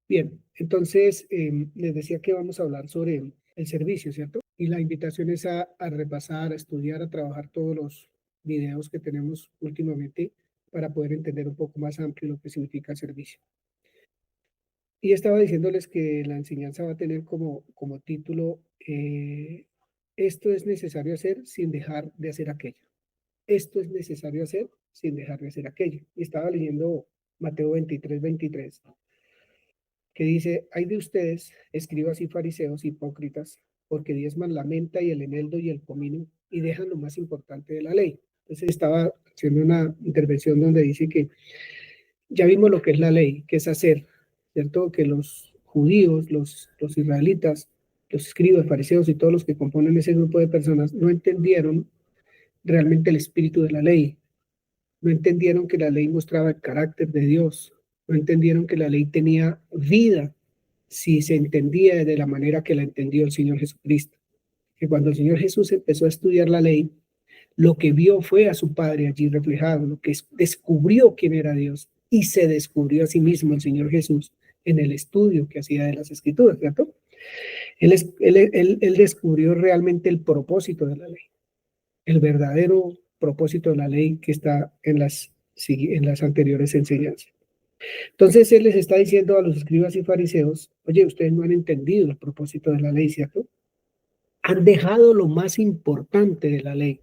Bien, entonces les decía que vamos a hablar sobre el servicio, ¿cierto? Y la invitación es a repasar, a estudiar, a trabajar todos los videos que tenemos últimamente para poder entender un poco más amplio lo que significa el servicio. Y estaba diciéndoles que la enseñanza va a tener como título, esto es necesario hacer sin dejar de hacer aquello. Esto es necesario hacer sin dejar de hacer aquello. Y estaba leyendo Mateo 23, que dice, hay de ustedes, escribas y fariseos hipócritas, porque diezman la menta y el eneldo y el comino y dejan lo más importante de la ley. Entonces estaba haciendo una intervención donde dice que ya vimos lo que es la ley, que es hacer, ¿cierto? Que los judíos, los israelitas, los escribas, fariseos y todos los que componen ese grupo de personas no entendieron realmente el espíritu de la ley, no entendieron que la ley mostraba el carácter de Dios, no entendieron que la ley tenía vida si se entendía de la manera que la entendió el Señor Jesucristo. Que cuando el Señor Jesús empezó a estudiar la ley, lo que vio fue a su Padre allí reflejado, lo que descubrió quién era Dios y se descubrió a sí mismo el Señor Jesús en el estudio que hacía de las Escrituras, ¿cierto? Él descubrió realmente el propósito de la ley, el verdadero propósito de la ley que está en las anteriores enseñanzas. Entonces él les está diciendo a los escribas y fariseos, oye, ustedes no han entendido el propósito de la ley, ¿cierto? Han dejado lo más importante de la ley,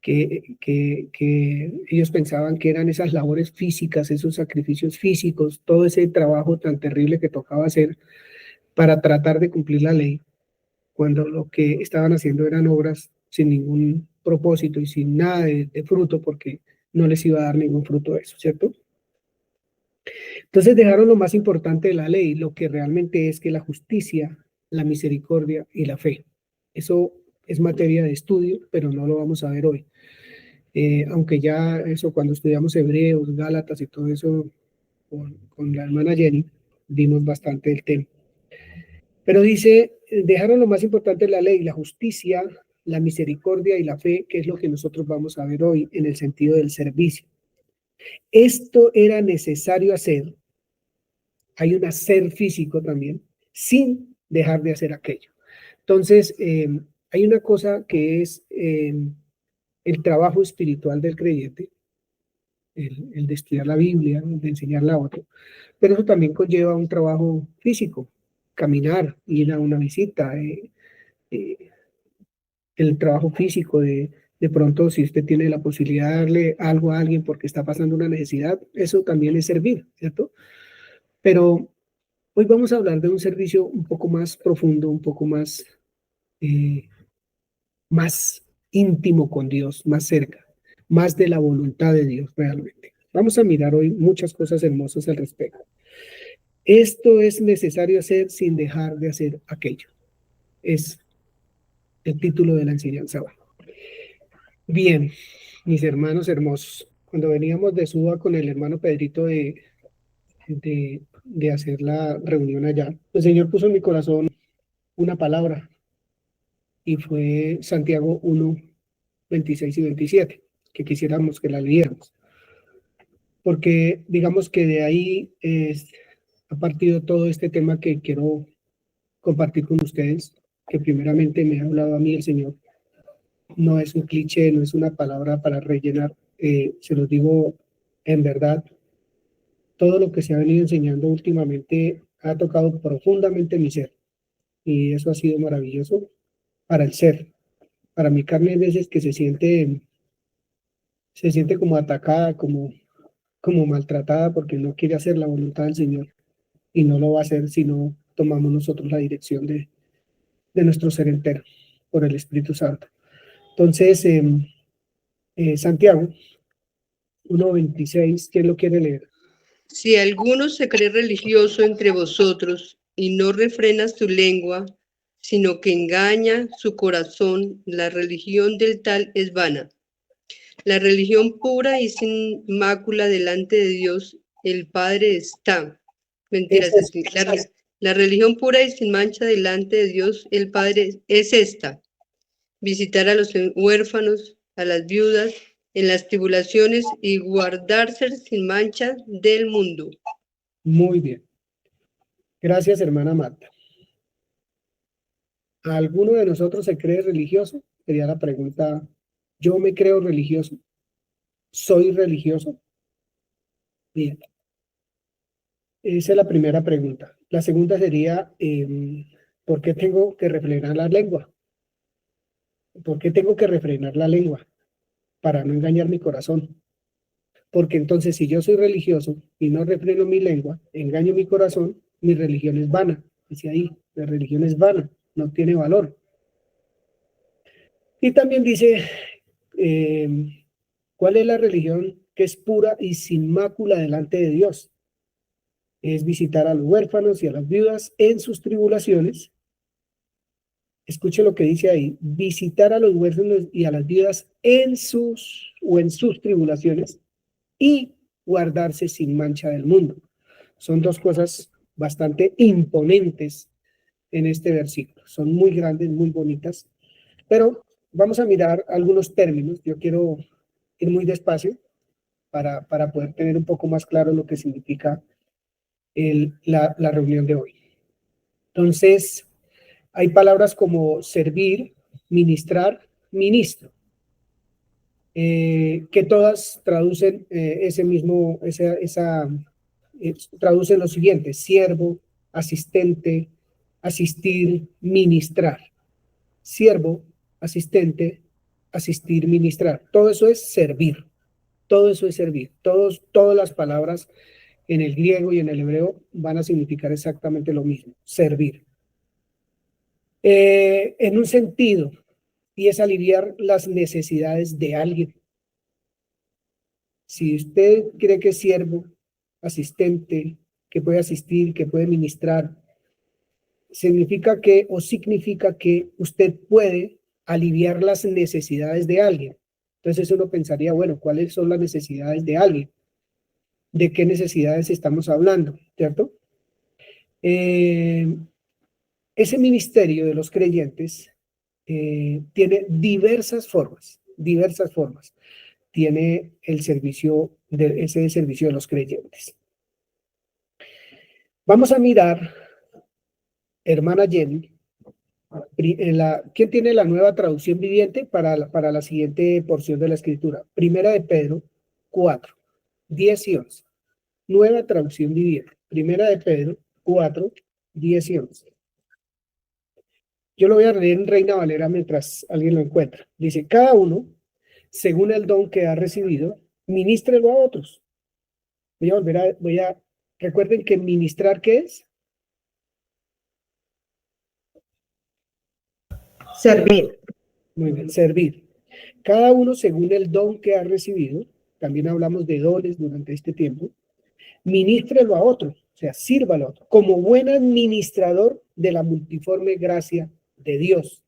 que ellos pensaban que eran esas labores físicas, esos sacrificios físicos, todo ese trabajo tan terrible que tocaba hacer para tratar de cumplir la ley, cuando lo que estaban haciendo eran obras sin ningún propósito y sin nada de fruto, porque no les iba a dar ningún fruto a eso, ¿cierto? Entonces dejaron lo más importante de la ley, lo que realmente es que la justicia, la misericordia y la fe. Eso es materia de estudio, pero no lo vamos a ver hoy. Aunque ya eso cuando estudiamos Hebreos, Gálatas y todo eso con la hermana Jenny, vimos bastante el tema. Pero dice, dejaron lo más importante de la ley, la justicia, la misericordia y la fe, que es lo que nosotros vamos a ver hoy en el sentido del servicio. Esto era necesario hacer, hay un hacer físico también, sin dejar de hacer aquello. Entonces, hay una cosa que es el trabajo espiritual del creyente, el de estudiar la Biblia, el de enseñarla a otro, pero eso también conlleva un trabajo físico, caminar, ir a una visita, eh, el trabajo físico de pronto si usted tiene la posibilidad de darle algo a alguien porque está pasando una necesidad, eso también es servir, ¿cierto? Pero hoy vamos a hablar de un servicio un poco más profundo, un poco eh, más íntimo con Dios, más cerca, más de la voluntad de Dios realmente. Vamos a mirar hoy muchas cosas hermosas al respecto. Esto es necesario hacer sin dejar de hacer aquello. Es el título de la enseñanza. Bien, mis hermanos hermosos, cuando veníamos de Suba con el hermano Pedrito de hacer la reunión allá, el Señor puso en mi corazón una palabra y fue Santiago 1, 26 y 27, que quisiéramos que la leyéramos. Porque digamos que de ahí ha partido todo este tema que quiero compartir con ustedes, que primeramente me ha hablado a mí el Señor. No es un cliché, no es una palabra para rellenar, se los digo en verdad. Todo lo que se ha venido enseñando últimamente ha tocado profundamente mi ser y eso ha sido maravilloso para el ser. Para mi carne hay veces que se siente como atacada, como maltratada porque no quiere hacer la voluntad del Señor y no lo va a hacer si no tomamos nosotros la dirección de nuestro ser entero por el Espíritu Santo. Entonces, Santiago 1:26, ¿quién lo quiere leer? Si alguno se cree religioso entre vosotros y no refrena su lengua, sino que engaña su corazón, la religión del tal es vana. La religión pura y sin mácula delante de Dios, el Padre está. Mentiras, la religión pura y sin mancha delante de Dios, el Padre es esta: visitar a los huérfanos, a las viudas, en las tribulaciones y guardarse sin mancha del mundo. Muy bien. Gracias, hermana Marta. ¿Alguno de nosotros se cree religioso? Sería la pregunta. ¿Yo me creo religioso? ¿Soy religioso? Bien. Esa es la primera pregunta. La segunda sería, ¿por qué tengo que refrenar la lengua? ¿Por qué tengo que refrenar la lengua? Para no engañar mi corazón. Porque entonces si yo soy religioso y no refreno mi lengua, engaño mi corazón, mi religión es vana. Dice ahí, la religión es vana, no tiene valor. Y también dice, eh, ¿cuál es la religión que es pura y sin mácula delante de Dios? Es visitar a los huérfanos y a las viudas en sus tribulaciones. Escuche lo que dice ahí, visitar a los huérfanos y a las viudas en sus tribulaciones y guardarse sin mancha del mundo. Son dos cosas bastante imponentes en este versículo. Son muy grandes, muy bonitas, pero vamos a mirar algunos términos. Yo quiero ir muy despacio para poder tener un poco más claro lo que significa la reunión de hoy. Entonces, hay palabras como servir, ministrar, ministro, que todas traducen traducen lo siguiente: siervo, asistente, asistir, ministrar. Siervo, asistente, asistir, ministrar. Todo eso es servir. Todo eso es servir. Todas las palabras en el griego y en el hebreo van a significar exactamente lo mismo: servir. En un sentido, y es aliviar las necesidades de alguien. Si usted cree que es siervo, asistente, que puede asistir, que puede ministrar, significa que usted puede aliviar las necesidades de alguien. Entonces uno pensaría, bueno, ¿cuáles son las necesidades de alguien? ¿De qué necesidades estamos hablando? ¿Cierto? Ese ministerio de los creyentes tiene diversas formas. Tiene ese servicio de los creyentes. Vamos a mirar, hermana Jenny, ¿quién tiene la nueva traducción viviente para la siguiente porción de la escritura? Primera de Pedro 4, 10 y 11. Nueva traducción viviente. Primera de Pedro 4, 10 y 11. Yo lo voy a leer en Reina Valera mientras alguien lo encuentra. Dice, cada uno, según el don que ha recibido, ministrelo a otros. Recuerden que ministrar, ¿qué es? Servir. Muy bien, servir. Cada uno según el don que ha recibido, también hablamos de dones durante este tiempo, ministrelo a otro, o sea, sírvalo a otro, como buen administrador de la multiforme gracia de Dios.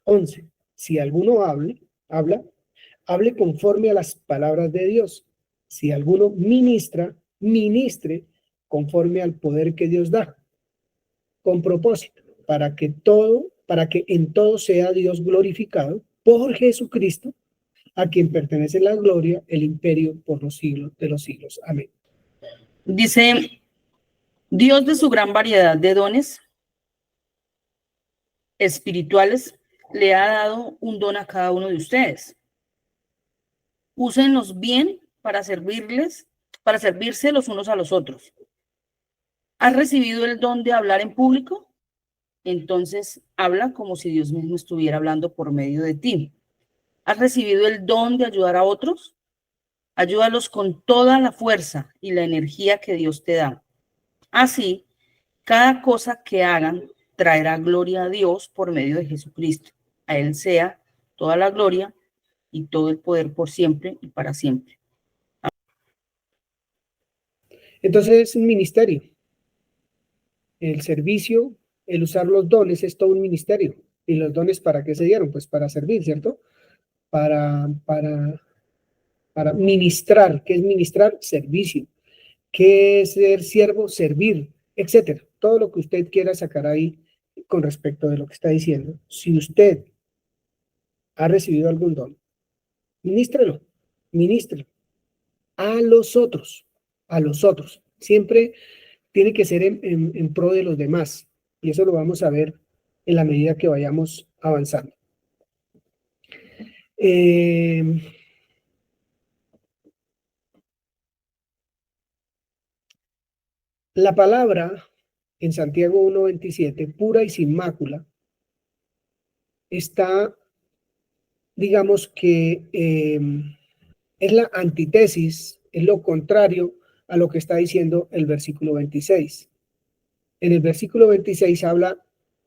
11. Si alguno habla, hable conforme a las palabras de Dios. Si alguno ministre conforme al poder que Dios da, con propósito, para que en todo sea Dios glorificado por Jesucristo, a quien pertenece la gloria, el imperio por los siglos de los siglos. Amén. Dice, Dios de su gran variedad de dones espirituales le ha dado un don a cada uno de ustedes. Úsenlos bien para servirse los unos a los otros. ¿Has recibido el don de hablar en público? Entonces habla como si Dios mismo estuviera hablando por medio de ti. ¿Has recibido el don de ayudar a otros? Ayúdalos con toda la fuerza y la energía que Dios te da. Así, cada cosa que hagan traerá gloria a Dios por medio de Jesucristo. A Él sea toda la gloria y todo el poder por siempre y para siempre. Entonces es un ministerio. El servicio, el usar los dones es todo un ministerio. ¿Y los dones para qué se dieron? Pues para servir, ¿cierto? Para ministrar. ¿Qué es ministrar? Servicio. ¿Qué es ser siervo? Servir, etcétera. Todo lo que usted quiera sacar ahí con respecto de lo que está diciendo. Si usted ha recibido algún don, ministrelo a los otros. Siempre tiene que ser en pro de los demás. Y eso lo vamos a ver en la medida que vayamos avanzando. La palabra en Santiago 1:27, pura y sin mácula, está, digamos que es la antítesis, es lo contrario a lo que está diciendo el versículo 26. En el versículo 26 habla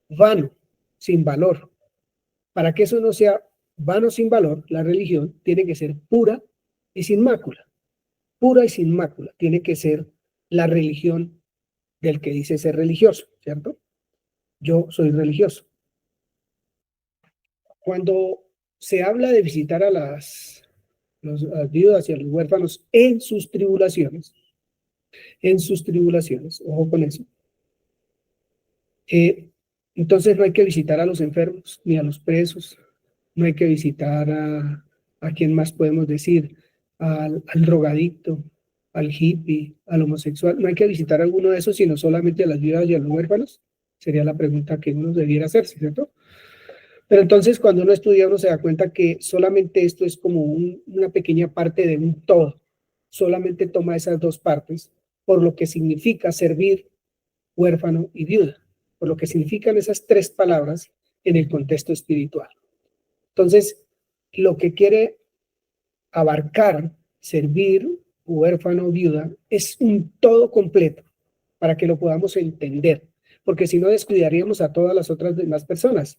vano, sin valor. Para que eso no sea vano, sin valor, la religión tiene que ser pura y sin mácula. Pura y sin mácula. Tiene que ser la religión del que dice ser religioso, ¿cierto? Yo soy religioso. Cuando se habla de visitar a las viudas y a los huérfanos en sus tribulaciones, ojo con eso, entonces no hay que visitar a los enfermos ni a los presos, no hay que visitar a quién más podemos decir, al drogadicto, al hippie, al homosexual, no hay que visitar a alguno de esos, sino solamente a las viudas y a los huérfanos, sería la pregunta que uno debiera hacerse, ¿cierto? Pero entonces cuando uno estudia uno se da cuenta que solamente esto es como una pequeña parte de un todo, solamente toma esas dos partes, por lo que significa servir huérfano y viuda, por lo que significan esas tres palabras en el contexto espiritual. Entonces, lo que quiere abarcar, servir, huérfano, viuda, es un todo completo para que lo podamos entender, porque si no descuidaríamos a todas las otras demás personas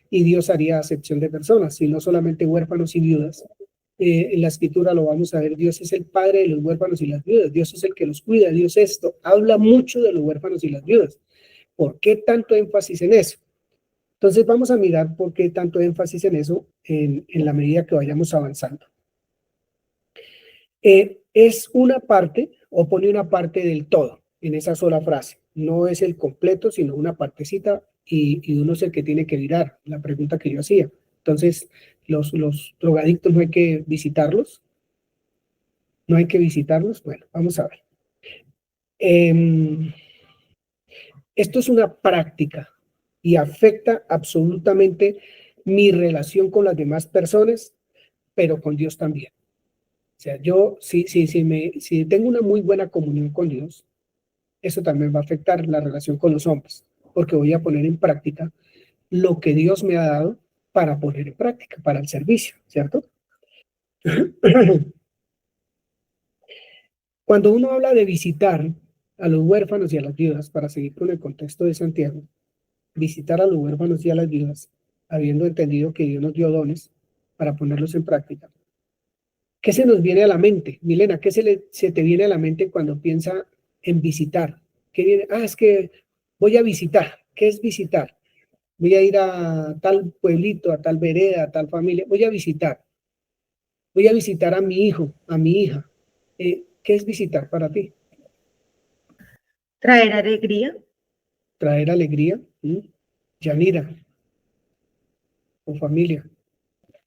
y Dios haría acepción de personas, y no solamente huérfanos y viudas. En la escritura lo vamos a ver, Dios es el padre de los huérfanos y las viudas, Dios es el que los cuida, Dios esto, habla mucho de los huérfanos y las viudas. ¿Por qué tanto énfasis en eso? Entonces vamos a mirar por qué tanto énfasis en eso en la medida que vayamos avanzando. Es una parte o pone una parte del todo en esa sola frase. No es el completo, sino una partecita y uno es el que tiene que mirar, la pregunta que yo hacía. Entonces, los drogadictos no hay que visitarlos. No hay que visitarlos. Bueno, vamos a ver. Esto es una práctica y afecta absolutamente mi relación con las demás personas, pero con Dios también. O sea, yo si tengo una muy buena comunión con Dios, eso también va a afectar la relación con los hombres, porque voy a poner en práctica lo que Dios me ha dado para poner en práctica, para el servicio, ¿cierto? Cuando uno habla de visitar a los huérfanos y a las viudas, para seguir con el contexto de Santiago, visitar a los huérfanos y a las viudas, habiendo entendido que Dios nos dio dones para ponerlos en práctica. ¿Qué se nos viene a la mente? Milena, ¿qué se te viene a la mente cuando piensa en visitar? ¿Qué viene? Es que voy a visitar. ¿Qué es visitar? Voy a ir a tal pueblito, a tal vereda, a tal familia. Voy a visitar. Voy a visitar a mi hijo, a mi hija. ¿Qué es visitar para ti? Traer alegría. Traer alegría. Yanira, o familia.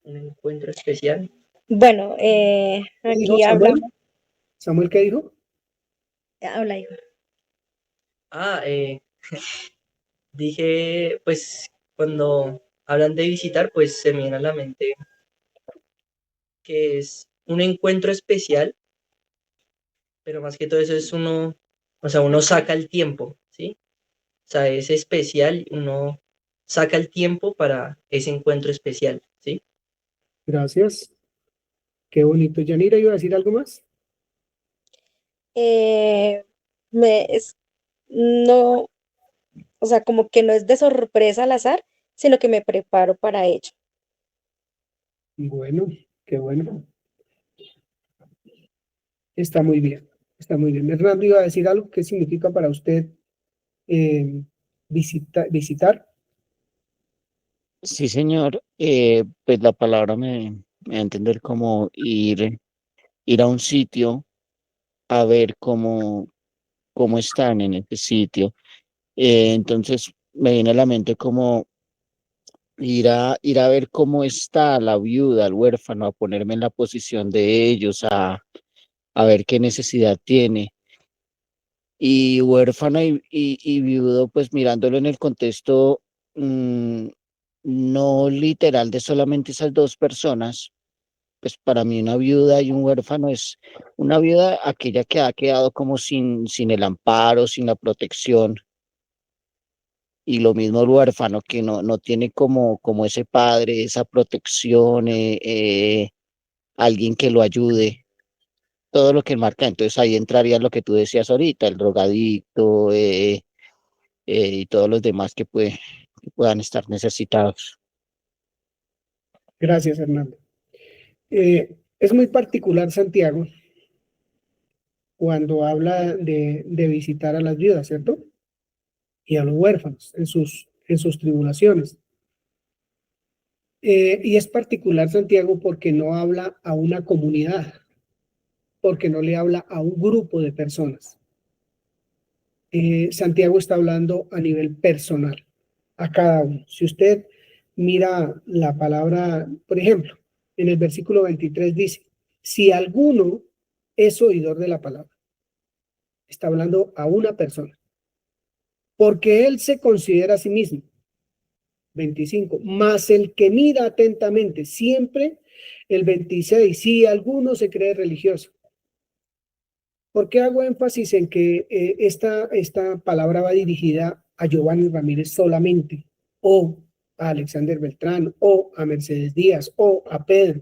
Un encuentro especial. Bueno, ¿Dijo aquí Samuel? hablamos. ¿Samuel qué dijo? Habla, hijo. Dije, pues, cuando hablan de visitar, pues se me viene a la mente que es un encuentro especial, pero más que todo eso es uno saca el tiempo, ¿sí? O sea, es especial, uno saca el tiempo para ese encuentro especial, ¿sí? Gracias. Qué bonito. Yanira, ¿iba a decir algo más? No, o sea, como que no es de sorpresa al azar, sino que me preparo para ello. Bueno, qué bueno. Está muy bien, está muy bien. Hernando iba a decir algo. ¿Qué significa para usted visitar? Sí, señor. Pues la palabra me da a entender como ir a un sitio a ver cómo están en ese sitio. Entonces me viene a la mente como ir a ver cómo está la viuda, el huérfano, a ponerme en la posición de ellos, a ver qué necesidad tiene. Y huérfano y viudo, pues mirándolo en el contexto no literal de solamente esas dos personas, pues para mí una viuda y un huérfano es una viuda aquella que ha quedado como sin el amparo, sin la protección, y lo mismo el huérfano que no tiene como ese padre, esa protección, alguien que lo ayude, todo lo que marca. Entonces ahí entraría lo que tú decías ahorita, el drogadicto, y todos los demás que puedan estar necesitados. Gracias, Hernando. Es muy particular Santiago cuando habla de visitar a las viudas, ¿cierto? Y a los huérfanos en sus tribulaciones. Y es particular Santiago porque no habla a una comunidad, porque no le habla a un grupo de personas. Santiago está hablando a nivel personal, a cada uno. Si usted mira la palabra, por ejemplo, en el versículo 23 dice, si alguno es oidor de la palabra, está hablando a una persona, porque él se considera a sí mismo. 25, más el que mira atentamente, siempre el 26, si alguno se cree religioso. ¿Por qué hago énfasis en que esta palabra va dirigida a Giovanni Ramírez solamente, o a Alexander Beltrán, o a Mercedes Díaz, o a Pedro?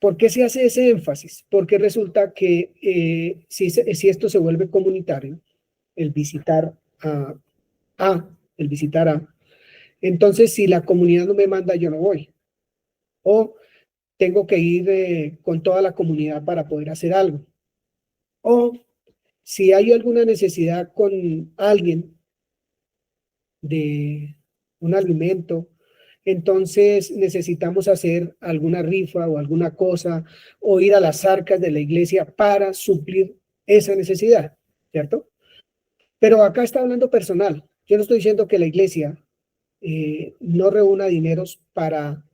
¿Por qué se hace ese énfasis? Porque resulta que si esto se vuelve comunitario, el visitar el visitar a, entonces si la comunidad no me manda, yo no voy. O tengo que ir con toda la comunidad para poder hacer algo. O si hay alguna necesidad con alguien de un alimento, entonces necesitamos hacer alguna rifa o alguna cosa o ir a las arcas de la iglesia para suplir esa necesidad, ¿cierto? Pero acá está hablando personal. Yo no estoy diciendo que la iglesia no reúna dineros para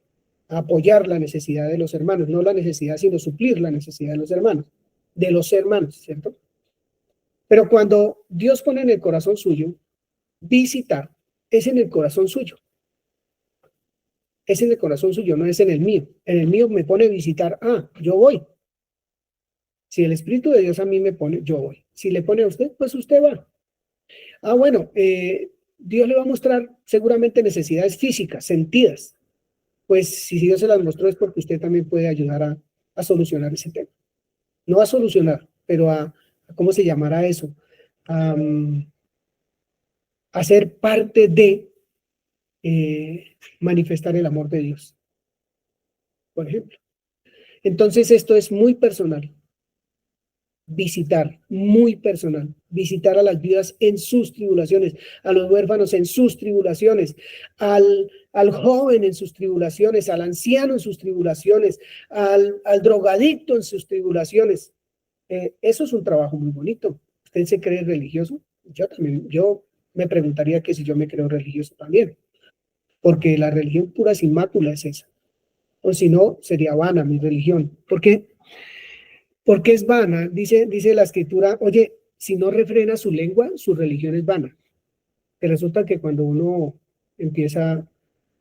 apoyar la necesidad de los hermanos, no la necesidad, sino suplir la necesidad de los hermanos, ¿cierto? Pero cuando Dios pone en el corazón suyo, visitar, es en el corazón suyo. Es en el corazón suyo, no es en el mío. En el mío me pone visitar, yo voy. Si el Espíritu de Dios a mí me pone, yo voy. Si le pone a usted, pues usted va. Bueno, Dios le va a mostrar seguramente necesidades físicas, sentidas. Pues si Dios se las mostró es porque usted también puede ayudar a solucionar ese tema. No a solucionar, pero ¿cómo se llamará eso? A ser parte de manifestar el amor de Dios, por ejemplo. Entonces esto es muy personal. Visitar, muy personal. Visitar a las viudas en sus tribulaciones, a los huérfanos en sus tribulaciones, al joven en sus tribulaciones, al anciano en sus tribulaciones, al drogadicto en sus tribulaciones. Eso es un trabajo muy bonito. ¿Usted se cree religioso? Yo también, yo me preguntaría que si yo me creo religioso también, porque la religión pura sin mácula es esa. O si no, sería vana mi religión. ¿Por qué? Porque es vana, dice la escritura, oye, si no refrena su lengua, su religión es vana. Que resulta que cuando uno empieza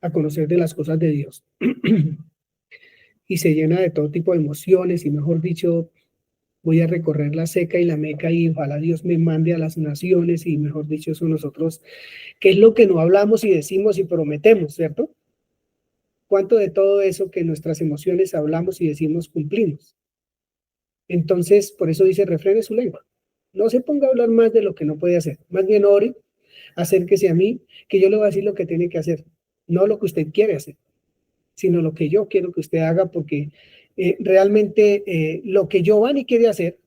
a conocer de las cosas de Dios y se llena de todo tipo de emociones y mejor dicho, voy a recorrer la seca y la meca y ojalá Dios me mande a las naciones y mejor dicho, eso nosotros, que es lo que no hablamos y decimos y prometemos, ¿cierto? ¿Cuánto de todo eso que nuestras emociones hablamos y decimos cumplimos? Entonces, por eso dice, refrene su lengua. No se ponga a hablar más de lo que no puede hacer. Más bien ore, acérquese a mí, que yo le voy a decir lo que tiene que hacer. No lo que usted quiere hacer, sino lo que yo quiero que usted haga, porque realmente lo que Giovanni quiere hacer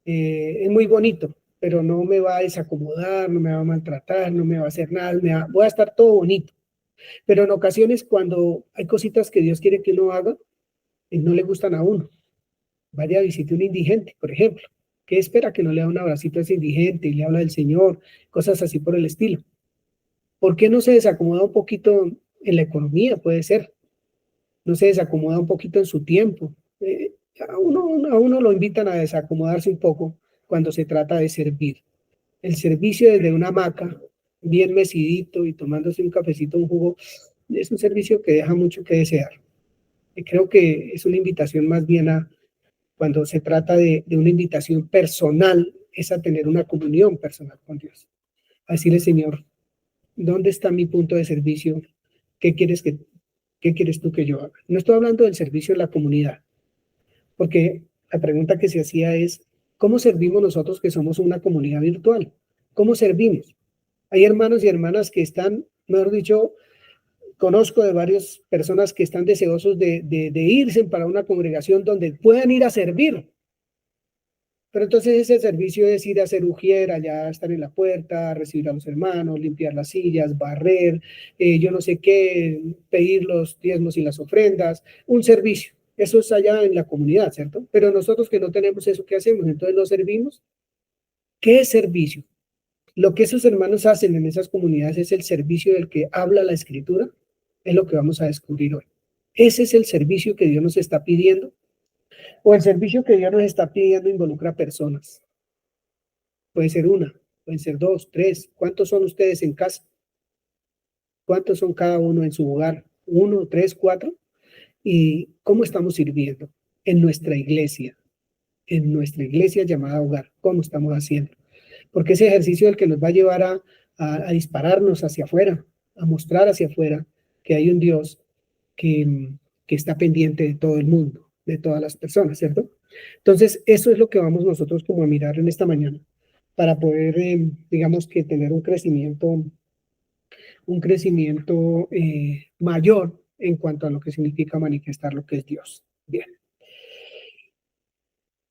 es muy bonito, pero no me va a desacomodar, no me va a maltratar, no me va a hacer nada, voy a estar todo bonito. Pero en ocasiones cuando hay cositas que Dios quiere que uno haga, no le gustan a uno. Vaya a visitar un indigente, por ejemplo. ¿Qué espera que no le da un abracito a ese indigente y le habla del Señor? Cosas así por el estilo. ¿Por qué no se desacomoda un poquito en la economía? Puede ser. No se desacomoda un poquito en su tiempo. A uno lo invitan a desacomodarse un poco cuando se trata de servir. El servicio desde una hamaca, bien mecidito y tomándose un cafecito, un jugo, es un servicio que deja mucho que desear. Y creo que es una invitación más bien a, cuando se trata de una invitación personal, es a tener una comunión personal con Dios. A decirle, Señor, ¿dónde está mi punto de servicio? ¿Qué quieres qué quieres tú que yo haga? No estoy hablando del servicio en la comunidad, porque la pregunta que se hacía es, ¿cómo servimos nosotros que somos una comunidad virtual? ¿Cómo servimos? Hay hermanos y hermanas que están, mejor dicho, conozco de varias personas que están deseosos de irse para una congregación donde puedan ir a servir. Pero entonces ese servicio es ir a hacer ujier, allá estar en la puerta, recibir a los hermanos, limpiar las sillas, barrer, yo no sé qué, pedir los diezmos y las ofrendas, un servicio. Eso es allá en la comunidad, ¿cierto? Pero nosotros que no tenemos eso, ¿qué hacemos? Entonces no servimos. ¿Qué es servicio? Lo que esos hermanos hacen en esas comunidades es el servicio del que habla la Escritura, es lo que vamos a descubrir hoy. Ese es el servicio que Dios nos está pidiendo, o el servicio que Dios nos está pidiendo involucra personas. Puede ser una, pueden ser dos, tres. ¿Cuántos son ustedes en casa? ¿Cuántos son cada uno en su hogar? ¿Uno, tres, cuatro? ¿Y cómo estamos sirviendo en nuestra iglesia? En nuestra iglesia llamada hogar. ¿Cómo estamos haciendo? Porque ese ejercicio es el que nos va a llevar a dispararnos hacia afuera, a mostrar hacia afuera que hay un Dios que, que está pendiente de todo el mundo, de todas las personas, ¿cierto? Entonces, eso es lo que vamos nosotros como a mirar en esta mañana, para poder, digamos que tener un crecimiento mayor en cuanto a lo que significa manifestar lo que es Dios. Bien.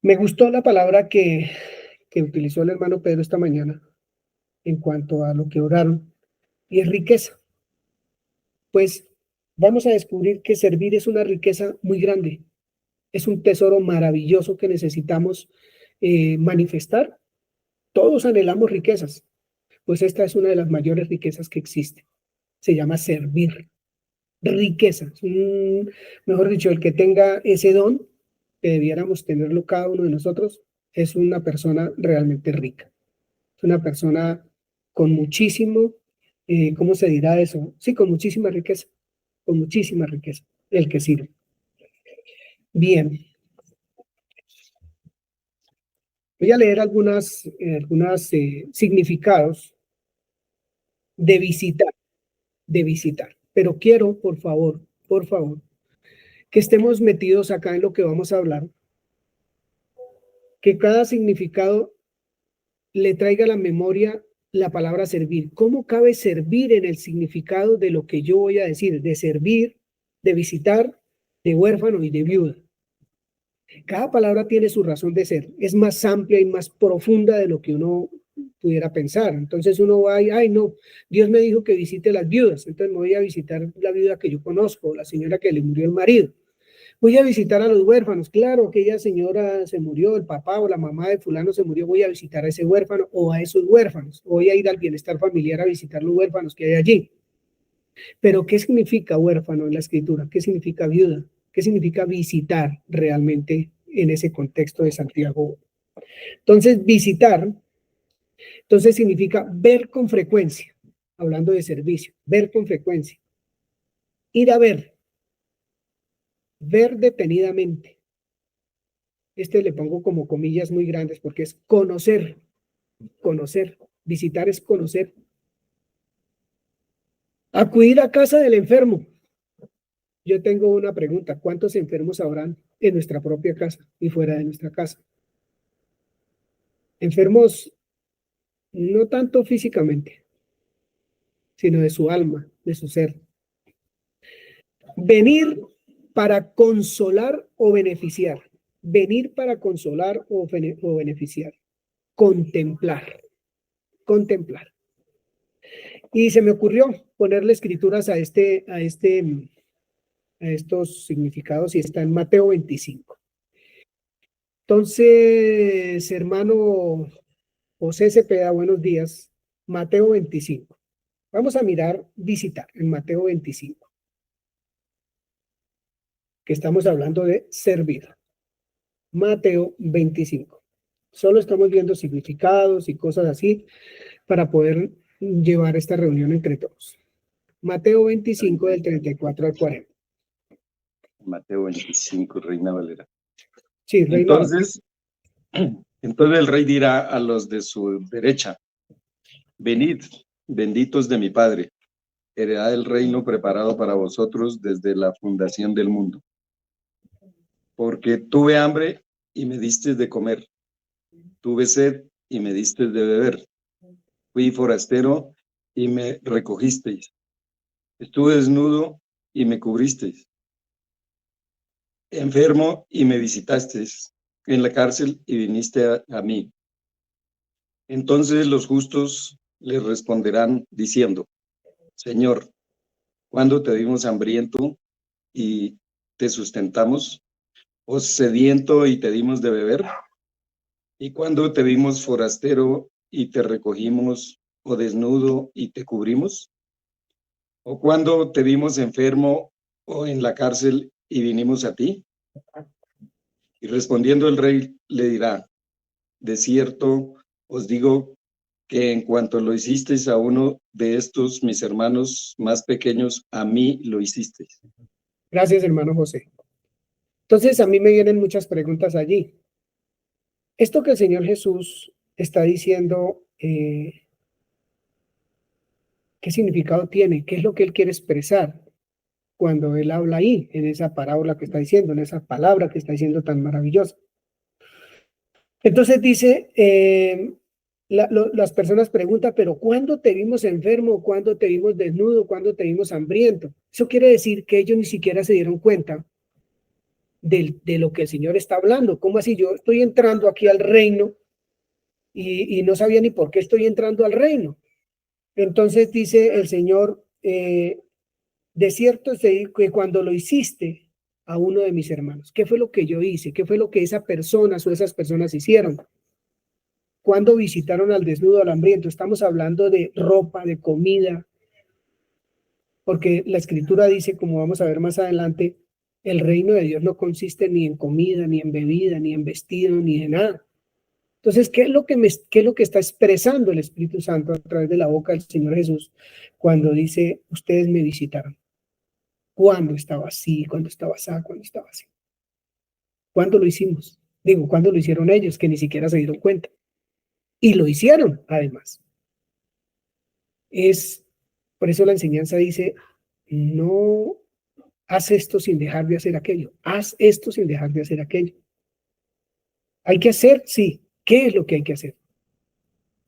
Me gustó la palabra que utilizó el hermano Pedro esta mañana en cuanto a lo que oraron, y es riqueza. Pues vamos a descubrir que servir es una riqueza muy grande, es un tesoro maravilloso que necesitamos manifestar. Todos anhelamos riquezas, pues esta es una de las mayores riquezas que existe. Se llama servir. Riqueza. Mejor dicho, el que tenga ese don, que debiéramos tenerlo cada uno de nosotros, es una persona realmente rica. Es una persona con muchísimo, ¿cómo se dirá eso? Sí, con muchísima riqueza, el que sirve. Bien, voy a leer algunos significados de visitar, pero quiero, por favor, que estemos metidos acá en lo que vamos a hablar, que cada significado le traiga a la memoria la palabra servir. ¿Cómo cabe servir en el significado de lo que yo voy a decir? De servir, de visitar, de huérfano y de viuda. Cada palabra tiene su razón de ser. Es más amplia y más profunda de lo que uno pudiera pensar. Entonces uno va y, ay no, Dios me dijo que visite las viudas. Entonces me voy a visitar la viuda que yo conozco, la señora que le murió el marido. Voy a visitar a los huérfanos. Claro, aquella señora se murió, el papá o la mamá de fulano se murió. Voy a visitar a ese huérfano o a esos huérfanos. Voy a ir al bienestar familiar a visitar los huérfanos que hay allí. Pero ¿qué significa huérfano en la escritura? ¿Qué significa viuda? ¿Qué significa visitar realmente en ese contexto de Santiago? Entonces, visitar, entonces significa ver con frecuencia, hablando de servicio, ver con frecuencia. Ir a ver detenidamente. Le pongo como comillas muy grandes porque es conocer. Visitar es conocer. Acudir a casa del enfermo. Yo tengo una pregunta, ¿cuántos enfermos habrán en nuestra propia casa y fuera de nuestra casa? Enfermos no tanto físicamente, sino de su alma, de su ser. Venir para consolar o beneficiar. Venir para consolar o beneficiar. Contemplar. Y se me ocurrió ponerle escrituras a estos significados y está en Mateo 25. Entonces, hermano José Cepeda, buenos días. Mateo 25. Vamos a mirar visitar en Mateo 25, que estamos hablando de servir. Mateo 25. Solo estamos viendo significados y cosas así para poder llevar esta reunión entre todos. Mateo 25 del 34 al 40. Mateo 25, Reina Valera. Sí, Reina Valera. Entonces el rey dirá a los de su derecha: venid, benditos de mi Padre, heredad del reino preparado para vosotros desde la fundación del mundo. Porque tuve hambre y me disteis de comer, tuve sed y me disteis de beber, fui forastero y me recogisteis, estuve desnudo y me cubristeis, enfermo y me visitasteis, en la cárcel y viniste a mí. Entonces los justos les responderán diciendo: Señor, ¿cuándo te vimos hambriento y te sustentamos, o sediento y te dimos de beber? ¿Y cuándo te vimos forastero y te recogimos, o desnudo y te cubrimos? ¿O cuándo te vimos enfermo o en la cárcel y vinimos a ti? Y respondiendo el rey le dirá: de cierto os digo que en cuanto lo hicisteis a uno de estos mis hermanos más pequeños, a mí lo hicisteis. Gracias, hermano José. Entonces, a mí me vienen muchas preguntas allí. Esto que el Señor Jesús está diciendo, ¿qué significado tiene? ¿Qué es lo que Él quiere expresar cuando Él habla ahí, en esa parábola que está diciendo, en esa palabra que está diciendo tan maravillosa? Entonces dice, las personas preguntan, pero ¿cuándo te vimos enfermo? ¿Cuándo te vimos desnudo? ¿Cuándo te vimos hambriento? Eso quiere decir que ellos ni siquiera se dieron cuenta de lo que el Señor está hablando. ¿Cómo así? Yo estoy entrando aquí al reino y no sabía ni por qué estoy entrando al reino. Entonces dice el Señor, de cierto que cuando lo hiciste a uno de mis hermanos, ¿qué fue lo que yo hice? ¿Qué fue lo que esa persona o esas personas hicieron? Cuando visitaron al desnudo, al hambriento, estamos hablando de ropa, de comida, porque la Escritura dice, como vamos a ver más adelante, el reino de Dios no consiste ni en comida, ni en bebida, ni en vestido, ni en nada. Entonces, ¿qué es lo que está expresando el Espíritu Santo a través de la boca del Señor Jesús cuando dice, ustedes me visitaron? ¿Cuándo estaba así? ¿Cuándo estaba así? ¿Cuándo estaba así? ¿Cuándo lo hicimos? Digo, ¿cuándo lo hicieron ellos? Que ni siquiera se dieron cuenta. Y lo hicieron, además. Por eso la enseñanza dice, no haz esto sin dejar de hacer aquello. Haz esto sin dejar de hacer aquello. Hay que hacer, sí. ¿Qué es lo que hay que hacer?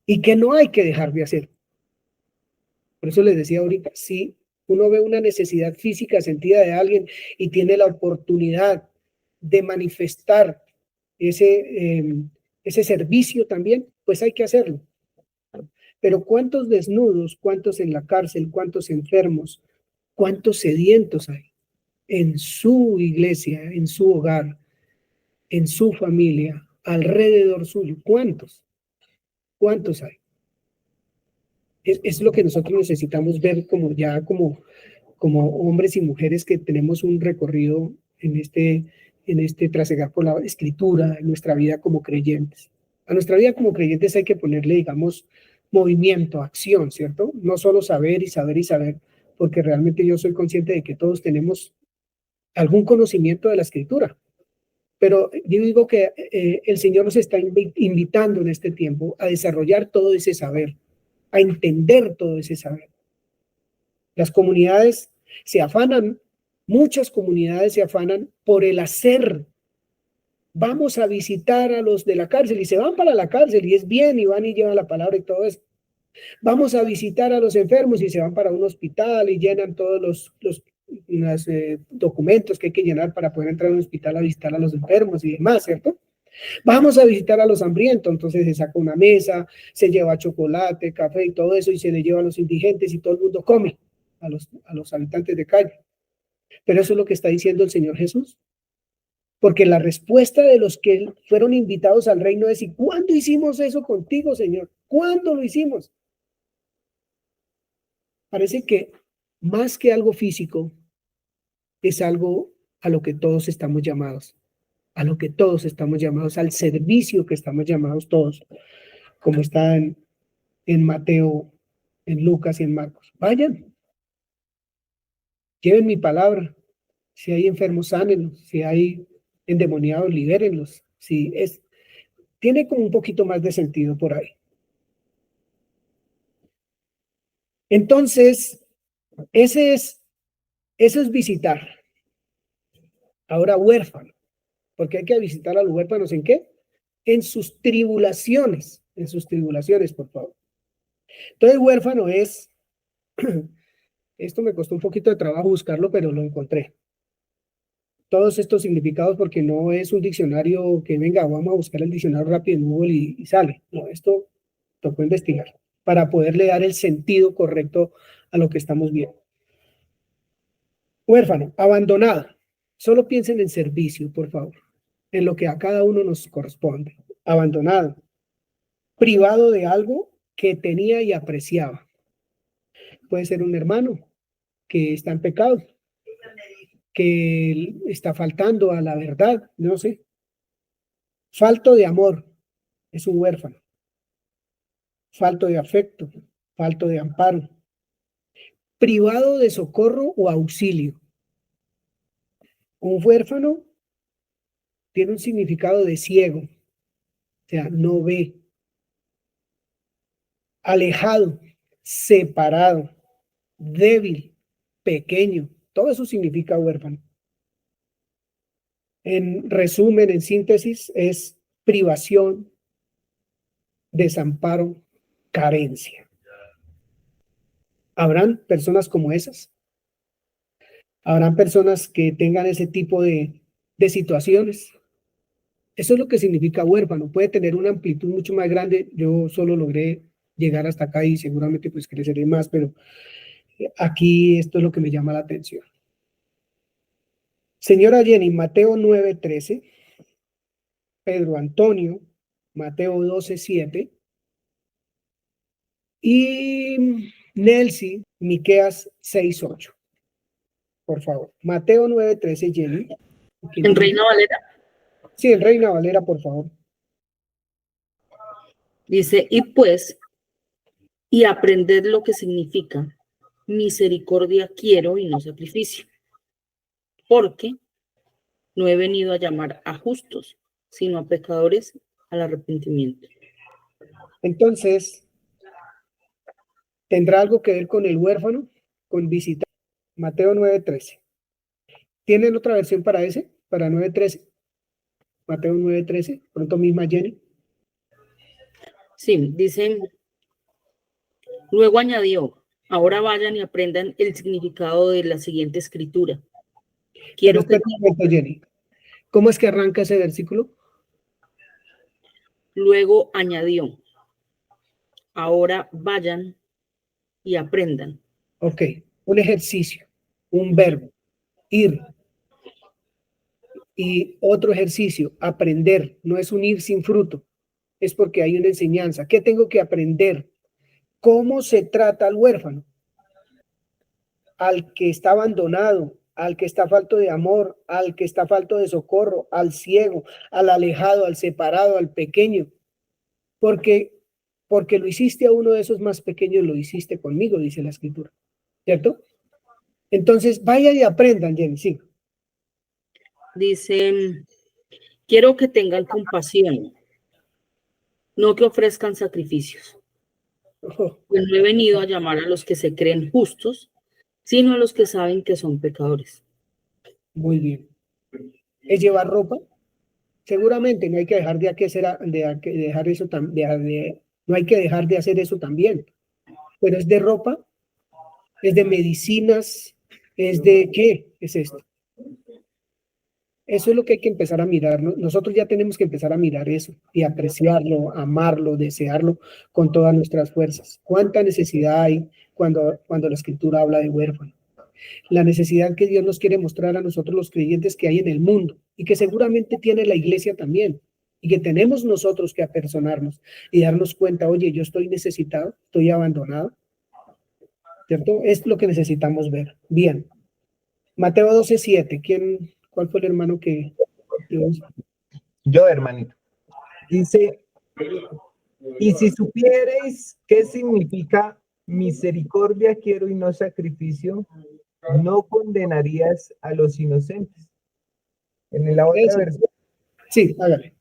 ¿Y qué no hay que dejar de hacer? Por eso les decía ahorita, si uno ve una necesidad física sentida de alguien y tiene la oportunidad de manifestar ese servicio también, pues hay que hacerlo. Pero ¿cuántos desnudos, cuántos en la cárcel, cuántos enfermos, cuántos sedientos hay en su iglesia, en su hogar, en su familia, alrededor suyo? ¿Cuántos? ¿Cuántos hay? Es lo que nosotros necesitamos ver como hombres y mujeres que tenemos un recorrido en este trasegar por la Escritura, en nuestra vida como creyentes. A nuestra vida como creyentes hay que ponerle, digamos, movimiento, acción, ¿cierto? No solo saber y saber y saber, porque realmente yo soy consciente de que todos tenemos algún conocimiento de la Escritura. Pero yo digo que el Señor nos está invitando en este tiempo a desarrollar todo ese saber, a entender todo ese saber. Las comunidades se afanan, muchas comunidades se afanan por el hacer. Vamos a visitar a los de la cárcel y se van para la cárcel y es bien y van y llevan la palabra y todo eso. Vamos a visitar a los enfermos y se van para un hospital y llenan todos los documentos que hay que llenar para poder entrar a un hospital a visitar a los enfermos y demás, ¿cierto? Vamos a visitar a los hambrientos, entonces se saca una mesa, se lleva chocolate, café y todo eso y se le lleva a los indigentes y todo el mundo come a los habitantes de calle. Pero eso es lo que está diciendo el Señor Jesús. Porque la respuesta de los que fueron invitados al reino es: ¿y cuándo hicimos eso contigo, Señor? ¿Cuándo lo hicimos? Parece que más que algo físico, es algo a lo que todos estamos llamados, a lo que todos estamos llamados, al servicio que estamos llamados todos, como está en Mateo, en Lucas y en Marcos. Vayan, lleven mi palabra. Si hay enfermos, sánenlos. Si hay endemoniados, libérenlos. Tiene como un poquito más de sentido por ahí. Entonces, eso es visitar. Ahora, huérfano, porque hay que visitar a los huérfanos ¿en qué? En sus tribulaciones, por favor. Entonces, huérfano es, esto me costó un poquito de trabajo buscarlo, pero lo encontré. Todos estos significados, porque no es un diccionario que venga, vamos a buscar el diccionario rápido en Google y sale. No, esto tocó investigar para poderle dar el sentido correcto a lo que estamos viendo. Huérfano, abandonado. Solo piensen en servicio, por favor, en lo que a cada uno nos corresponde. Abandonado, privado de algo que tenía y apreciaba. Puede ser un hermano que está en pecado, que está faltando a la verdad, no sé. Falto de amor, es un huérfano. Falto de afecto, falto de amparo. Privado de socorro o auxilio. Un huérfano tiene un significado de ciego, o sea, no ve. Alejado, separado, débil, pequeño, todo eso significa huérfano. En resumen, en síntesis, es privación, desamparo, carencia. ¿Habrán personas como esas? ¿Habrán personas que tengan ese tipo de situaciones? Eso es lo que significa huérfano. Puede tener una amplitud mucho más grande. Yo solo logré llegar hasta acá y seguramente pues creceré más, pero aquí esto es lo que me llama la atención. Señora Jenny, Mateo 9:13, Pedro Antonio, Mateo 12:7 y Nelcy, Miqueas 6:8. Por favor, Mateo 9:13, Jenny. ¿En Reina Valera? Sí, en Reina Valera, por favor. Dice, y aprended lo que significa misericordia quiero y no sacrificio, porque no he venido a llamar a justos, sino a pecadores al arrepentimiento. Entonces, ¿tendrá algo que ver con el huérfano? Con visitar. Mateo 9:13. ¿Tienen otra versión para ese? Para 9:13. Mateo 9:13. Pronto misma Jenny. Sí, dicen, luego añadió, ahora vayan y aprendan el significado de la siguiente escritura. Pero espera un momento, Jenny. ¿Cómo es que arranca ese versículo? Luego añadió, ahora vayan y aprendan. Ok, un ejercicio, un verbo, ir. Y otro ejercicio, aprender. No es un ir sin fruto, es porque hay una enseñanza. ¿Qué tengo que aprender? ¿Cómo se trata al huérfano? Al que está abandonado, al que está falto de amor, al que está falto de socorro, al ciego, al alejado, al separado, al pequeño. Porque lo hiciste a uno de esos más pequeños, lo hiciste conmigo, dice la escritura. ¿Cierto? Entonces, vayan y aprendan, Jenny, sí. Dice, quiero que tengan compasión, no que ofrezcan sacrificios. Pues no he venido a llamar a los que se creen justos, sino a los que saben que son pecadores. Muy bien. ¿Es llevar ropa? Seguramente no hay que dejar de dejar eso no hay que dejar de hacer eso también. Pero es de ropa, es de medicinas, es de ¿qué es esto? Eso es lo que hay que empezar a mirar. Nosotros ya tenemos que empezar a mirar eso y apreciarlo, amarlo, desearlo con todas nuestras fuerzas. ¿Cuánta necesidad hay cuando la escritura habla de huérfano? La necesidad que Dios nos quiere mostrar a nosotros los creyentes que hay en el mundo y que seguramente tiene la iglesia también y que tenemos nosotros que apersonarnos y darnos cuenta, oye, yo estoy necesitado, estoy abandonado, ¿cierto? Es lo que necesitamos ver. Bien. Mateo 12:7. ¿Cuál fue el hermano que Yo, hermanito. Dice, y si supierais qué significa misericordia quiero y no sacrificio, no condenarías a los inocentes. En la otra Eso. versión, Sí, hágale.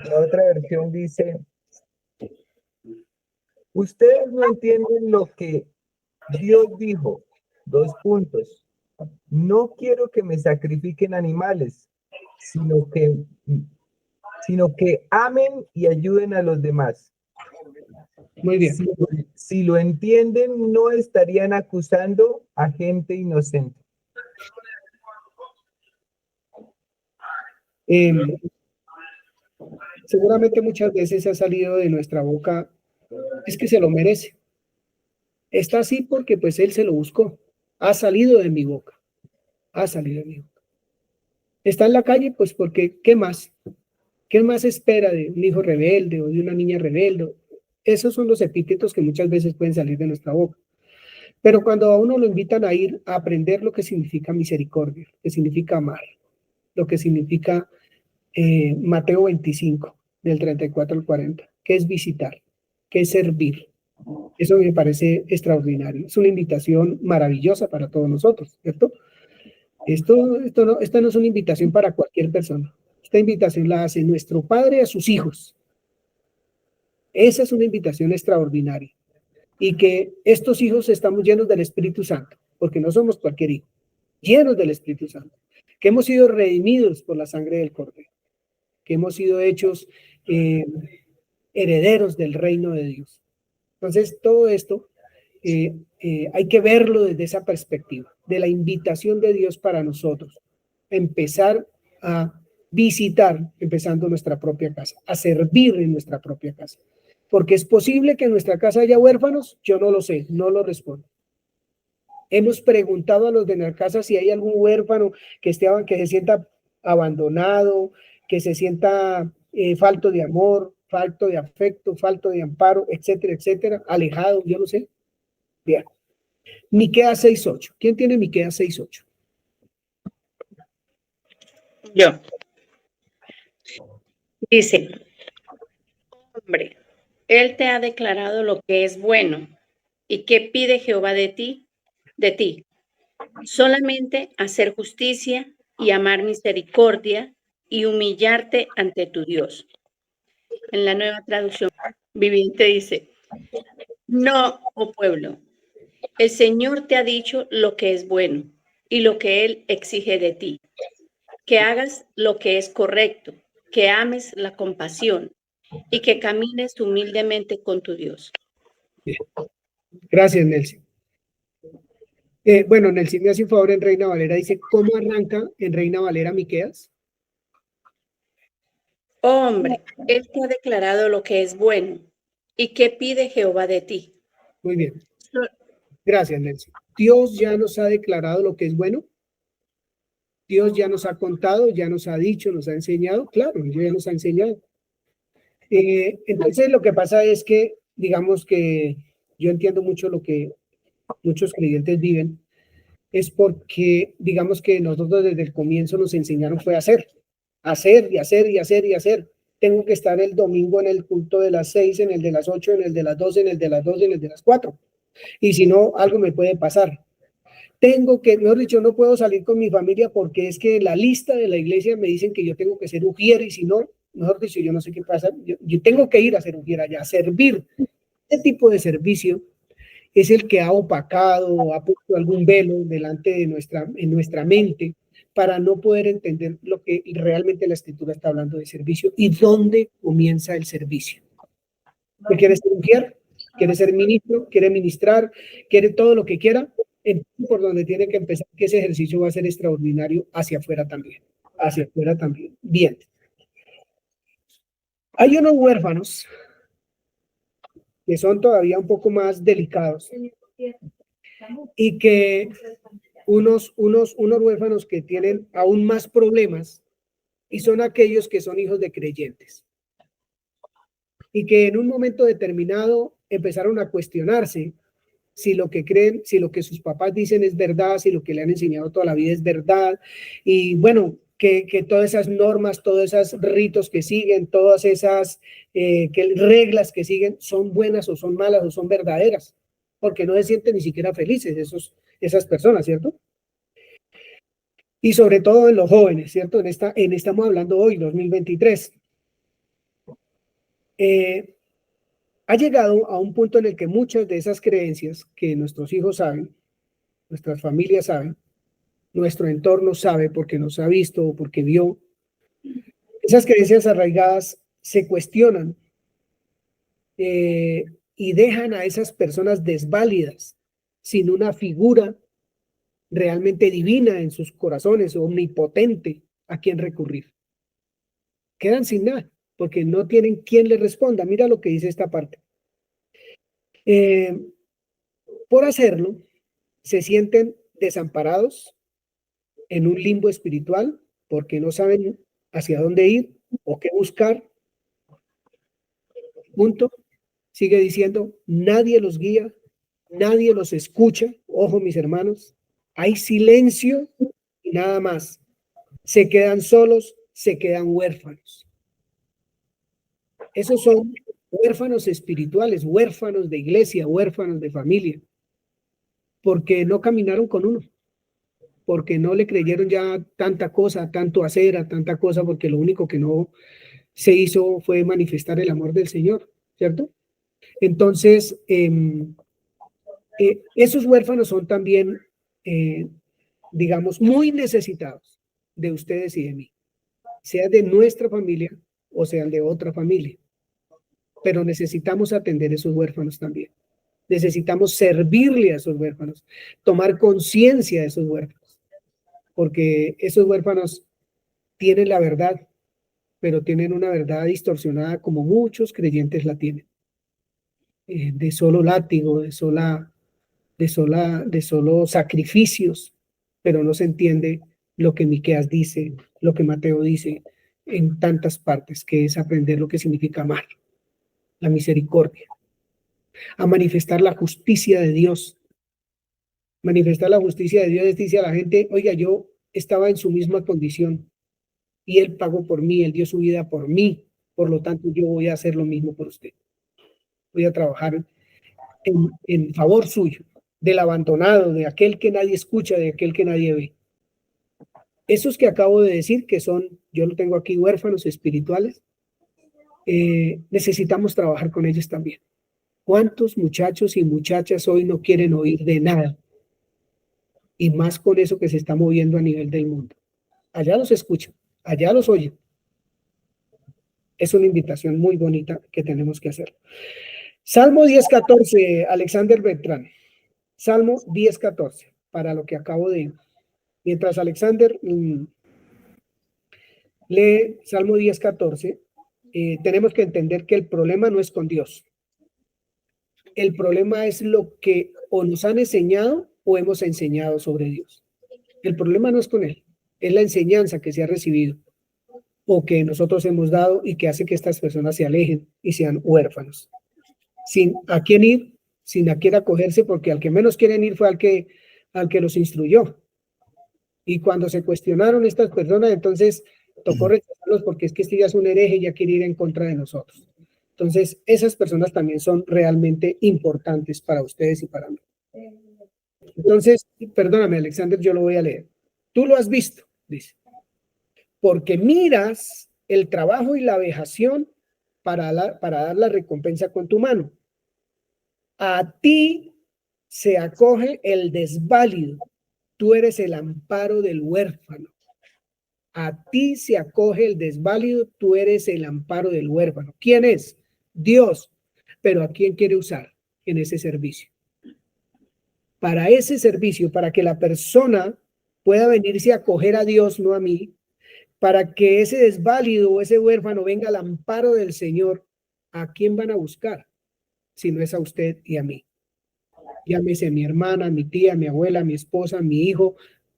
la otra versión dice, ustedes no entienden lo que Dios dijo. Dos puntos. No quiero que me sacrifiquen animales, sino que amen y ayuden a los demás. Muy bien. Si lo entienden, no estarían acusando a gente inocente. Seguramente muchas veces ha salido de nuestra boca, es que se lo merece. Está así porque pues él se lo buscó. Ha salido de mi boca. Ha salido de mi boca. Está en la calle pues porque, ¿qué más? ¿Qué más espera de un hijo rebelde o de una niña rebelde? Esos son los epítetos que muchas veces pueden salir de nuestra boca. Pero cuando a uno lo invitan a ir a aprender lo que significa misericordia, lo que significa amar, lo que significa Mateo 25, del 34 al 40, que es visitar, que es servir. Eso me parece extraordinario. Es una invitación maravillosa para todos nosotros, ¿cierto? Esta no es una invitación para cualquier persona. Esta invitación la hace nuestro Padre a sus hijos. Esa es una invitación extraordinaria. Y que estos hijos estamos llenos del Espíritu Santo, porque no somos cualquier hijo, llenos del Espíritu Santo, que hemos sido redimidos por la sangre del Cordero, que hemos sido hechos herederos del reino de Dios. Entonces, todo esto hay que verlo desde esa perspectiva, de la invitación de Dios para nosotros, empezar a visitar, empezando nuestra propia casa, a servir en nuestra propia casa. Porque es posible que en nuestra casa haya huérfanos, yo no lo sé, no lo respondo. Hemos preguntado a los de la casa si hay algún huérfano que se sienta abandonado, que se sienta falto de amor, falto de afecto, falto de amparo, etcétera, etcétera, alejado, yo no sé. Bien. Miqueas 6:8. ¿Quién tiene Miqueas 6:8? Yo. Dice, hombre, Él te ha declarado lo que es bueno. ¿Y qué pide Jehová de ti? Solamente hacer justicia y amar misericordia y humillarte ante tu Dios. En la Nueva Traducción Viviente dice, no, oh pueblo, el Señor te ha dicho lo que es bueno y lo que Él exige de ti, que hagas lo que es correcto, que ames la compasión y que camines humildemente con tu Dios. Bien. Gracias, Nelson. Bueno, Nelson me hace un favor en Reina Valera, dice, ¿cómo arranca en Reina Valera Miqueas? Hombre, Él te ha declarado lo que es bueno. ¿Y qué pide Jehová de ti? Muy bien. Gracias, Nelson. Dios ya nos ha declarado lo que es bueno. Dios ya nos ha contado, ya nos ha dicho, nos ha enseñado. Claro, Dios ya nos ha enseñado. Entonces, lo que pasa es que, digamos que yo entiendo mucho lo que muchos creyentes viven, es porque, digamos que nosotros desde el comienzo nos enseñaron fue a hacer y hacer y hacer y hacer. Tengo que estar el domingo en el culto de las 6, en el de las 8, en el de las 12, en el de las 2, en el de las 4. Y si no, algo me puede pasar. Tengo que, mejor dicho, no puedo salir con mi familia porque es que la lista de la iglesia me dicen que yo tengo que ser ujier y si no, mejor dicho, yo no sé qué pasa. Yo tengo que ir a ser ujier allá, a servir. Este tipo de servicio es el que ha opacado, ha puesto algún velo delante de en nuestra mente para no poder entender lo que realmente la Escritura está hablando de servicio y dónde comienza el servicio. ¿Qué quiere ser ujier? ¿Quiere ser ministro? ¿Quiere ministrar? ¿Quiere todo lo que quiera? Por donde tiene que empezar, que ese ejercicio va a ser extraordinario hacia afuera también. Hacia afuera también. Bien. Hay unos huérfanos que son todavía un poco más delicados y que unos huérfanos que tienen aún más problemas y son aquellos que son hijos de creyentes y que en un momento determinado empezaron a cuestionarse si lo que creen, si lo que sus papás dicen es verdad, si lo que le han enseñado toda la vida es verdad. Y bueno, que todas esas normas, todos esos ritos que siguen, todas esas reglas que siguen son buenas o son malas o son verdaderas, porque no se sienten ni siquiera felices esas personas, ¿cierto? Y sobre todo en los jóvenes, ¿cierto? Estamos hablando hoy, 2023. Ha llegado a un punto en el que muchas de esas creencias que nuestros hijos saben, nuestras familias saben, nuestro entorno sabe porque nos ha visto o porque vio, esas creencias arraigadas se cuestionan y dejan a esas personas desválidas, sin una figura realmente divina en sus corazones, omnipotente a quien recurrir. Quedan sin nada, porque no tienen quien les responda. Mira lo que dice esta parte. Por hacerlo, se sienten desamparados en un limbo espiritual porque no saben hacia dónde ir o qué buscar. Punto. Sigue diciendo, nadie los guía, nadie los escucha. Ojo, mis hermanos, hay silencio y nada más. Se quedan solos, se quedan huérfanos. Esos son huérfanos espirituales, huérfanos de iglesia, huérfanos de familia, porque no caminaron con uno, porque no le creyeron ya tanta cosa, tanto hacer, a tanta cosa, porque lo único que no se hizo fue manifestar el amor del Señor, ¿cierto? Entonces, esos huérfanos son también, digamos, muy necesitados de ustedes y de mí, sea de nuestra familia o sean de otra familia. Pero necesitamos atender a esos huérfanos también. Necesitamos servirle a esos huérfanos, tomar conciencia de esos huérfanos, porque esos huérfanos tienen la verdad, pero tienen una verdad distorsionada como muchos creyentes la tienen. De solo látigo, de solo sacrificios, pero no se entiende lo que Miqueas dice, lo que Mateo dice en tantas partes, que es aprender lo que significa amar, la misericordia, a manifestar la justicia de Dios. Manifestar la justicia de Dios dice a la gente, oiga, yo estaba en su misma condición y Él pagó por mí, Él dio su vida por mí, por lo tanto yo voy a hacer lo mismo por usted. Voy a trabajar en favor suyo, del abandonado, de aquel que nadie escucha, de aquel que nadie ve. Esos que acabo de decir, que son, yo lo tengo aquí, huérfanos espirituales, necesitamos trabajar con ellos también. ¿Cuántos muchachos y muchachas hoy no quieren oír de nada? Y más con eso que se está moviendo a nivel del mundo. Allá los escuchan, allá los oyen. Es una invitación muy bonita que tenemos que hacer. Salmo 10:14, Alexander Bertrán. Salmo 10:14, para lo que acabo de... Mientras Alexander lee Salmo 10:14, tenemos que entender que el problema no es con Dios. El problema es lo que o nos han enseñado o hemos enseñado sobre Dios. El problema no es con Él, es la enseñanza que se ha recibido o que nosotros hemos dado y que hace que estas personas se alejen y sean huérfanos. Sin a quién ir, sin a quién acogerse, porque al que menos quieren ir fue al que los instruyó. Y cuando se cuestionaron estas personas, entonces tocó rechazarlos porque es que este ya es un hereje y ya quiere ir en contra de nosotros. Entonces, esas personas también son realmente importantes para ustedes y para mí. Entonces, perdóname, Alexander, yo lo voy a leer. Tú lo has visto, dice. Porque miras el trabajo y la vejación para dar la recompensa con tu mano. A ti se acoge el desválido. Tú eres el amparo del huérfano. A ti se acoge el desválido, tú eres el amparo del huérfano. ¿Quién es? Dios. Pero ¿a quién quiere usar en ese servicio? Para ese servicio, para que la persona pueda venirse a acoger a Dios, no a mí, para que ese desválido o ese huérfano venga al amparo del Señor, ¿a quién van a buscar? Si no es a usted y a mí. Llámese mi hermana, mi tía, mi abuela, mi esposa, mi hijo,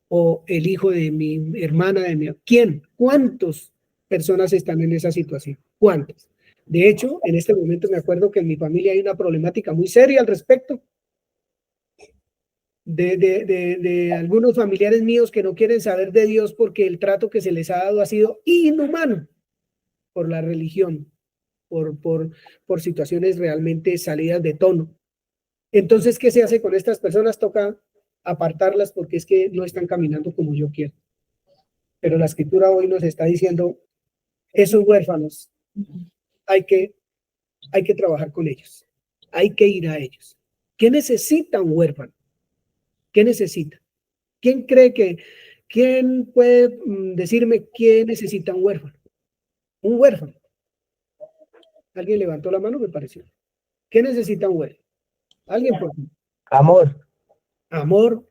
o el hijo de mi hermana, ¿quién? ¿Cuántas personas están en esa situación? ¿Cuántas? De hecho, en este momento me acuerdo que en mi familia hay una problemática muy seria al respecto. de algunos familiares míos que no quieren saber de Dios porque el trato que se les ha dado ha sido inhumano por la religión, por situaciones realmente salidas de tono. Entonces, ¿qué se hace con estas personas? Toca apartarlas porque es que no están caminando como yo quiero. Pero la escritura hoy nos está diciendo, esos huérfanos, hay que trabajar con ellos, hay que ir a ellos. ¿Qué necesita un huérfano? ¿Qué necesita? ¿Quién puede decirme qué necesita un huérfano? Un huérfano. ¿Alguien levantó la mano? Me pareció. ¿Qué necesita un huérfano? ¿Alguien por favor? Amor. Amor.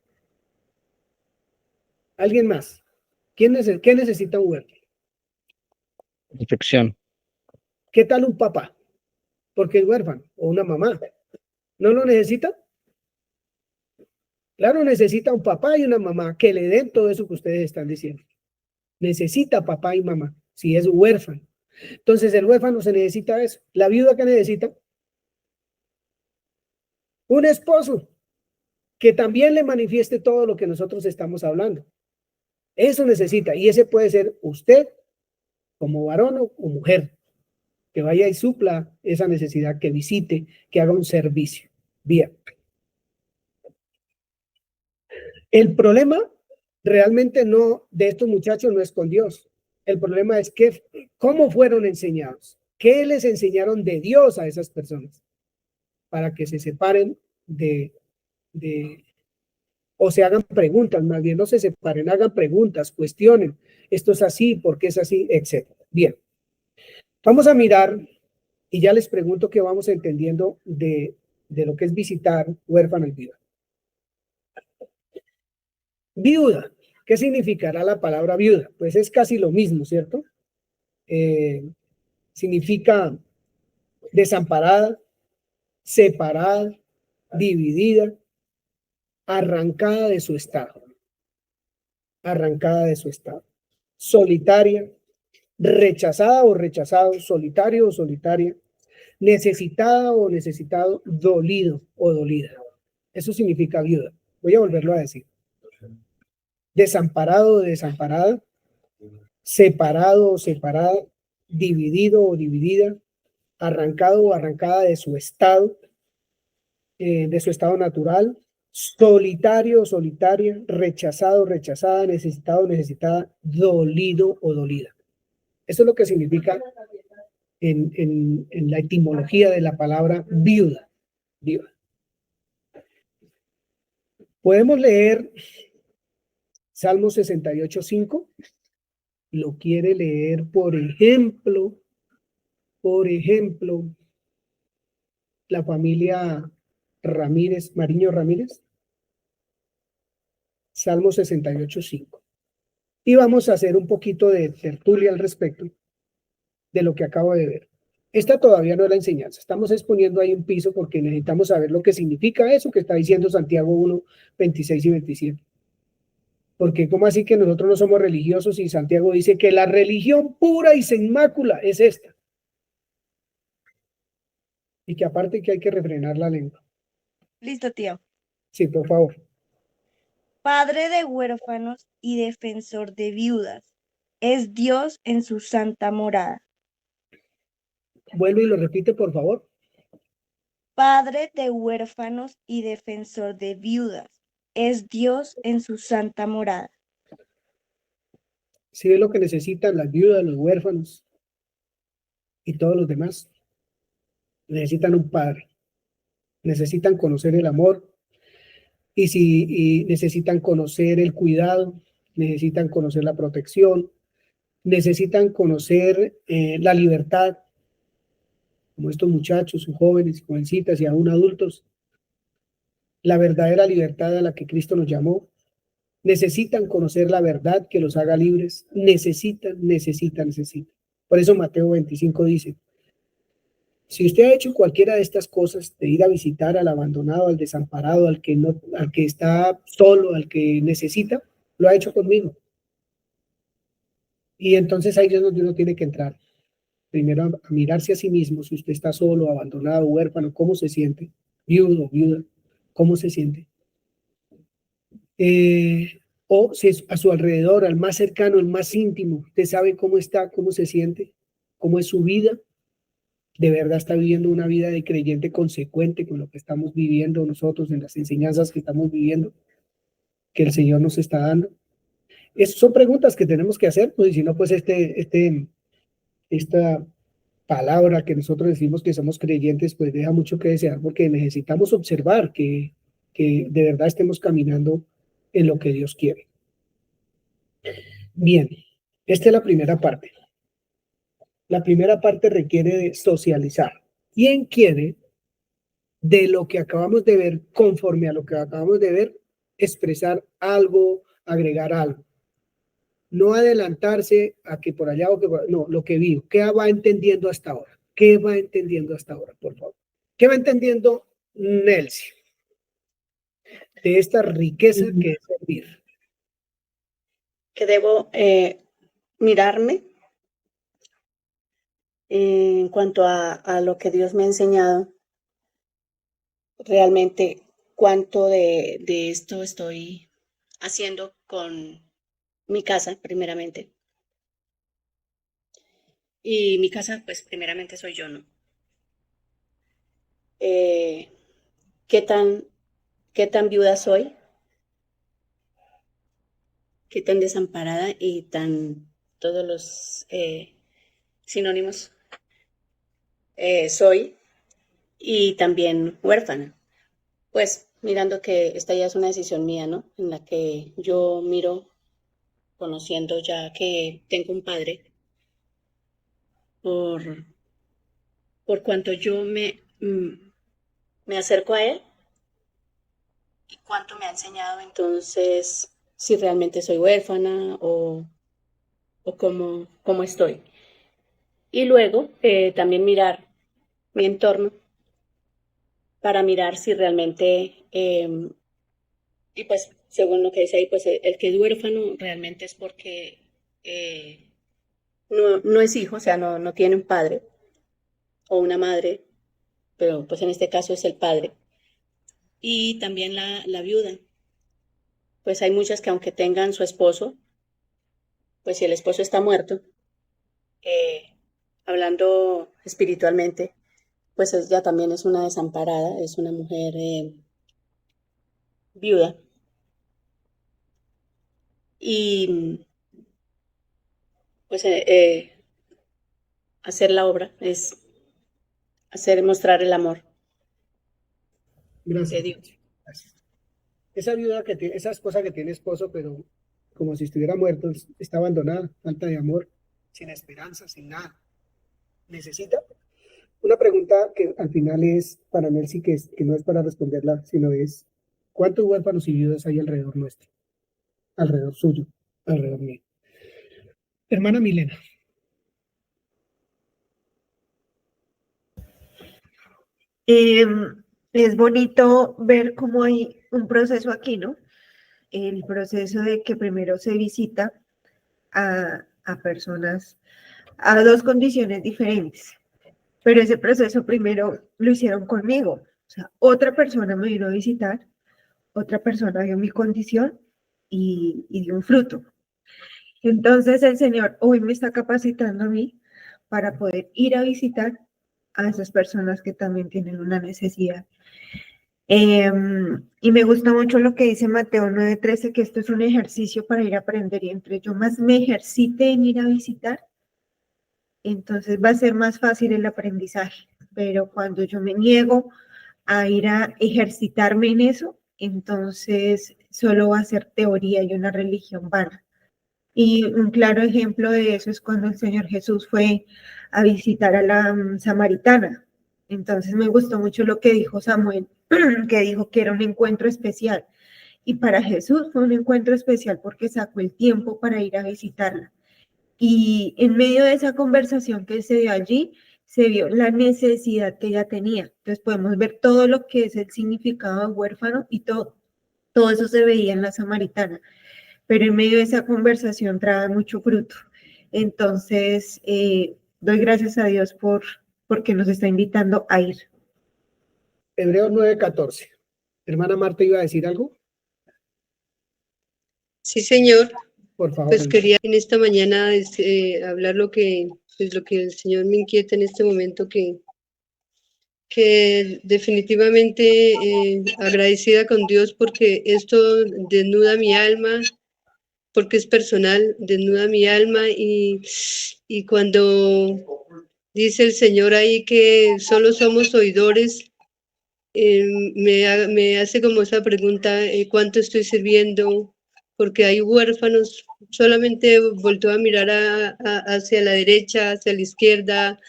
¿Alguien más? ¿Qué necesita un huérfano? Infección. ¿Qué tal un papá? Porque es huérfano. O una mamá. ¿No lo necesita? Claro, necesita un papá y una mamá que le den todo eso que ustedes están diciendo. Necesita papá y mamá, si es huérfano. Entonces, el huérfano se necesita eso. ¿La viuda qué necesita? Un esposo que también le manifieste todo lo que nosotros estamos hablando. Eso necesita. Y ese puede ser usted, como varón o mujer, que vaya y supla esa necesidad, que visite, que haga un servicio. Bien. El problema realmente no de estos muchachos no es con Dios. El problema es cómo fueron enseñados, qué les enseñaron de Dios a esas personas para que se separen o se hagan preguntas, más bien no se separen, hagan preguntas, cuestionen, esto es así, ¿por qué es así?, etc. Bien, vamos a mirar y ya les pregunto que vamos entendiendo de lo que es visitar huérfanos y viudas. Viuda, ¿qué significará la palabra viuda? Pues es casi lo mismo, ¿cierto? Significa desamparada, separada, dividida, arrancada de su estado, solitaria, rechazada o rechazado, solitario o solitaria, necesitada o necesitado, dolido o dolida. Eso significa viuda. Voy a volverlo a decir. Desamparado o desamparada, separado o separada, dividido o dividida, arrancado o arrancada de su estado natural, solitario o solitaria, rechazado o rechazada, necesitado o necesitada, dolido o dolida. Eso es lo que significa en la etimología de la palabra viuda. Viuda. Podemos leer Salmo 68:5. Lo quiere leer, por ejemplo, la familia Ramírez, Mariño Ramírez. Salmo 68:5. Y vamos a hacer un poquito de tertulia al respecto de lo que acabo de ver. Esta todavía no es la enseñanza. Estamos exponiendo ahí un piso porque necesitamos saber lo que significa eso que está diciendo Santiago 1, 26 y 27. Porque ¿cómo así que nosotros no somos religiosos y Santiago dice que la religión pura y sin mácula es esta? Y que aparte que hay que refrenar la lengua. Listo, tío. Sí, por favor. Padre de huérfanos y defensor de viudas, es Dios en su santa morada. Vuelve y lo repite, por favor. Padre de huérfanos y defensor de viudas, es Dios en su santa morada. Sí, es lo que necesitan las viudas, los huérfanos y todos los demás. Necesitan un padre. Necesitan conocer el amor. Y necesitan conocer el cuidado, necesitan conocer la protección, necesitan conocer la libertad, como estos muchachos, jóvenes, jovencitas y aún adultos, la verdadera libertad a la que Cristo nos llamó. Necesitan conocer la verdad que los haga libres. Necesitan. Por eso Mateo 25 dice, si usted ha hecho cualquiera de estas cosas, de ir a visitar al abandonado, al desamparado, al que está solo, al que necesita, lo ha hecho conmigo. Y entonces ahí es donde uno tiene que entrar. Primero a mirarse a sí mismo, si usted está solo, abandonado, huérfano, ¿cómo se siente? Viudo, viuda, ¿cómo se siente? o si es a su alrededor, al más cercano, al más íntimo, usted sabe cómo está, cómo se siente, cómo es su vida, de verdad está viviendo una vida de creyente consecuente con lo que estamos viviendo nosotros en las enseñanzas que estamos viviendo, que el Señor nos está dando. Esas son preguntas que tenemos que hacer, pues, y si no, pues esta palabra que nosotros decimos que somos creyentes, pues deja mucho que desear, porque necesitamos observar que de verdad estemos caminando en lo que Dios quiere. Bien, esta es la primera parte. La primera parte requiere de socializar. ¿Quién quiere, de lo que acabamos de ver, conforme a lo que acabamos de ver, expresar algo, agregar algo? No adelantarse a que por allá o que por... No, lo que vio. ¿Qué va entendiendo hasta ahora? ¿Qué va entendiendo hasta ahora, por favor? ¿Qué va entendiendo Nelson de esta riqueza que es servir? Que debo mirarme en cuanto a lo que Dios me ha enseñado, realmente cuánto de esto estoy haciendo con mi casa, primeramente. Y mi casa, pues primeramente soy yo, ¿no? ¿Qué tan viuda soy? ¿Qué tan desamparada y tan todos los sinónimos soy? Y también huérfana. Pues mirando que esta ya es una decisión mía, ¿no? En la que yo miro, conociendo ya que tengo un padre, por cuanto yo me acerco a él y cuánto me ha enseñado, entonces, si realmente soy huérfana o cómo estoy. Y luego también mirar mi entorno para mirar si realmente, y pues según lo que dice ahí, pues el que es huérfano realmente es porque no es hijo, o sea, no tiene un padre o una madre, pero pues en este caso es el padre. Y también la viuda. Pues hay muchas que aunque tengan su esposo, pues si el esposo está muerto, hablando espiritualmente, pues ella también es una desamparada, es una mujer viuda. Y pues hacer la obra es mostrar el amor Gracias. de Dios. Gracias. Esa viuda que tiene, esa esposa que tiene esposo, pero como si estuviera muerto, está abandonada, falta de amor, sin esperanza, sin nada. Necesita una pregunta que al final es para Nelcy, que no es para responderla, sino es, ¿cuántos huérfanos y viudas hay alrededor nuestro? Alrededor suyo, alrededor mío. Hermana Milena. Es bonito ver cómo hay un proceso aquí, ¿no? El proceso de que primero se visita a personas a dos condiciones diferentes, pero ese proceso primero lo hicieron conmigo. O sea, otra persona me vino a visitar, otra persona vio mi condición y dio un fruto. Entonces el Señor hoy me está capacitando a mí para poder ir a visitar a esas personas que también tienen una necesidad. Y me gusta mucho lo que dice Mateo 9:13, que esto es un ejercicio para ir a aprender, y entre yo más me ejercite en ir a visitar, entonces va a ser más fácil el aprendizaje. Pero cuando yo me niego a ir a ejercitarme en eso, entonces solo va a ser teoría y una religión vana. Y un claro ejemplo de eso es cuando el Señor Jesús fue a visitar a la samaritana. Entonces me gustó mucho lo que dijo Samuel, que dijo que era un encuentro especial. Y para Jesús fue un encuentro especial porque sacó el tiempo para ir a visitarla. Y en medio de esa conversación que se dio allí, se vio la necesidad que ella tenía. Entonces podemos ver todo lo que es el significado de huérfano y todo eso se veía en la samaritana. Pero en medio de esa conversación trae mucho fruto. Entonces, doy gracias a Dios porque nos está invitando a ir. Hebreos 9:14. Hermana Marta, ¿iba a decir algo? Sí, señor. Por favor. Pues quería en esta mañana hablar lo que el Señor me inquieta en este momento, que definitivamente agradecida con Dios porque esto desnuda mi alma, porque es personal, desnuda mi alma y cuando dice el Señor ahí que solo somos oidores, me hace como esa pregunta, ¿cuánto estoy sirviendo? Porque hay huérfanos, solamente volteo a mirar hacia la derecha, hacia la izquierda,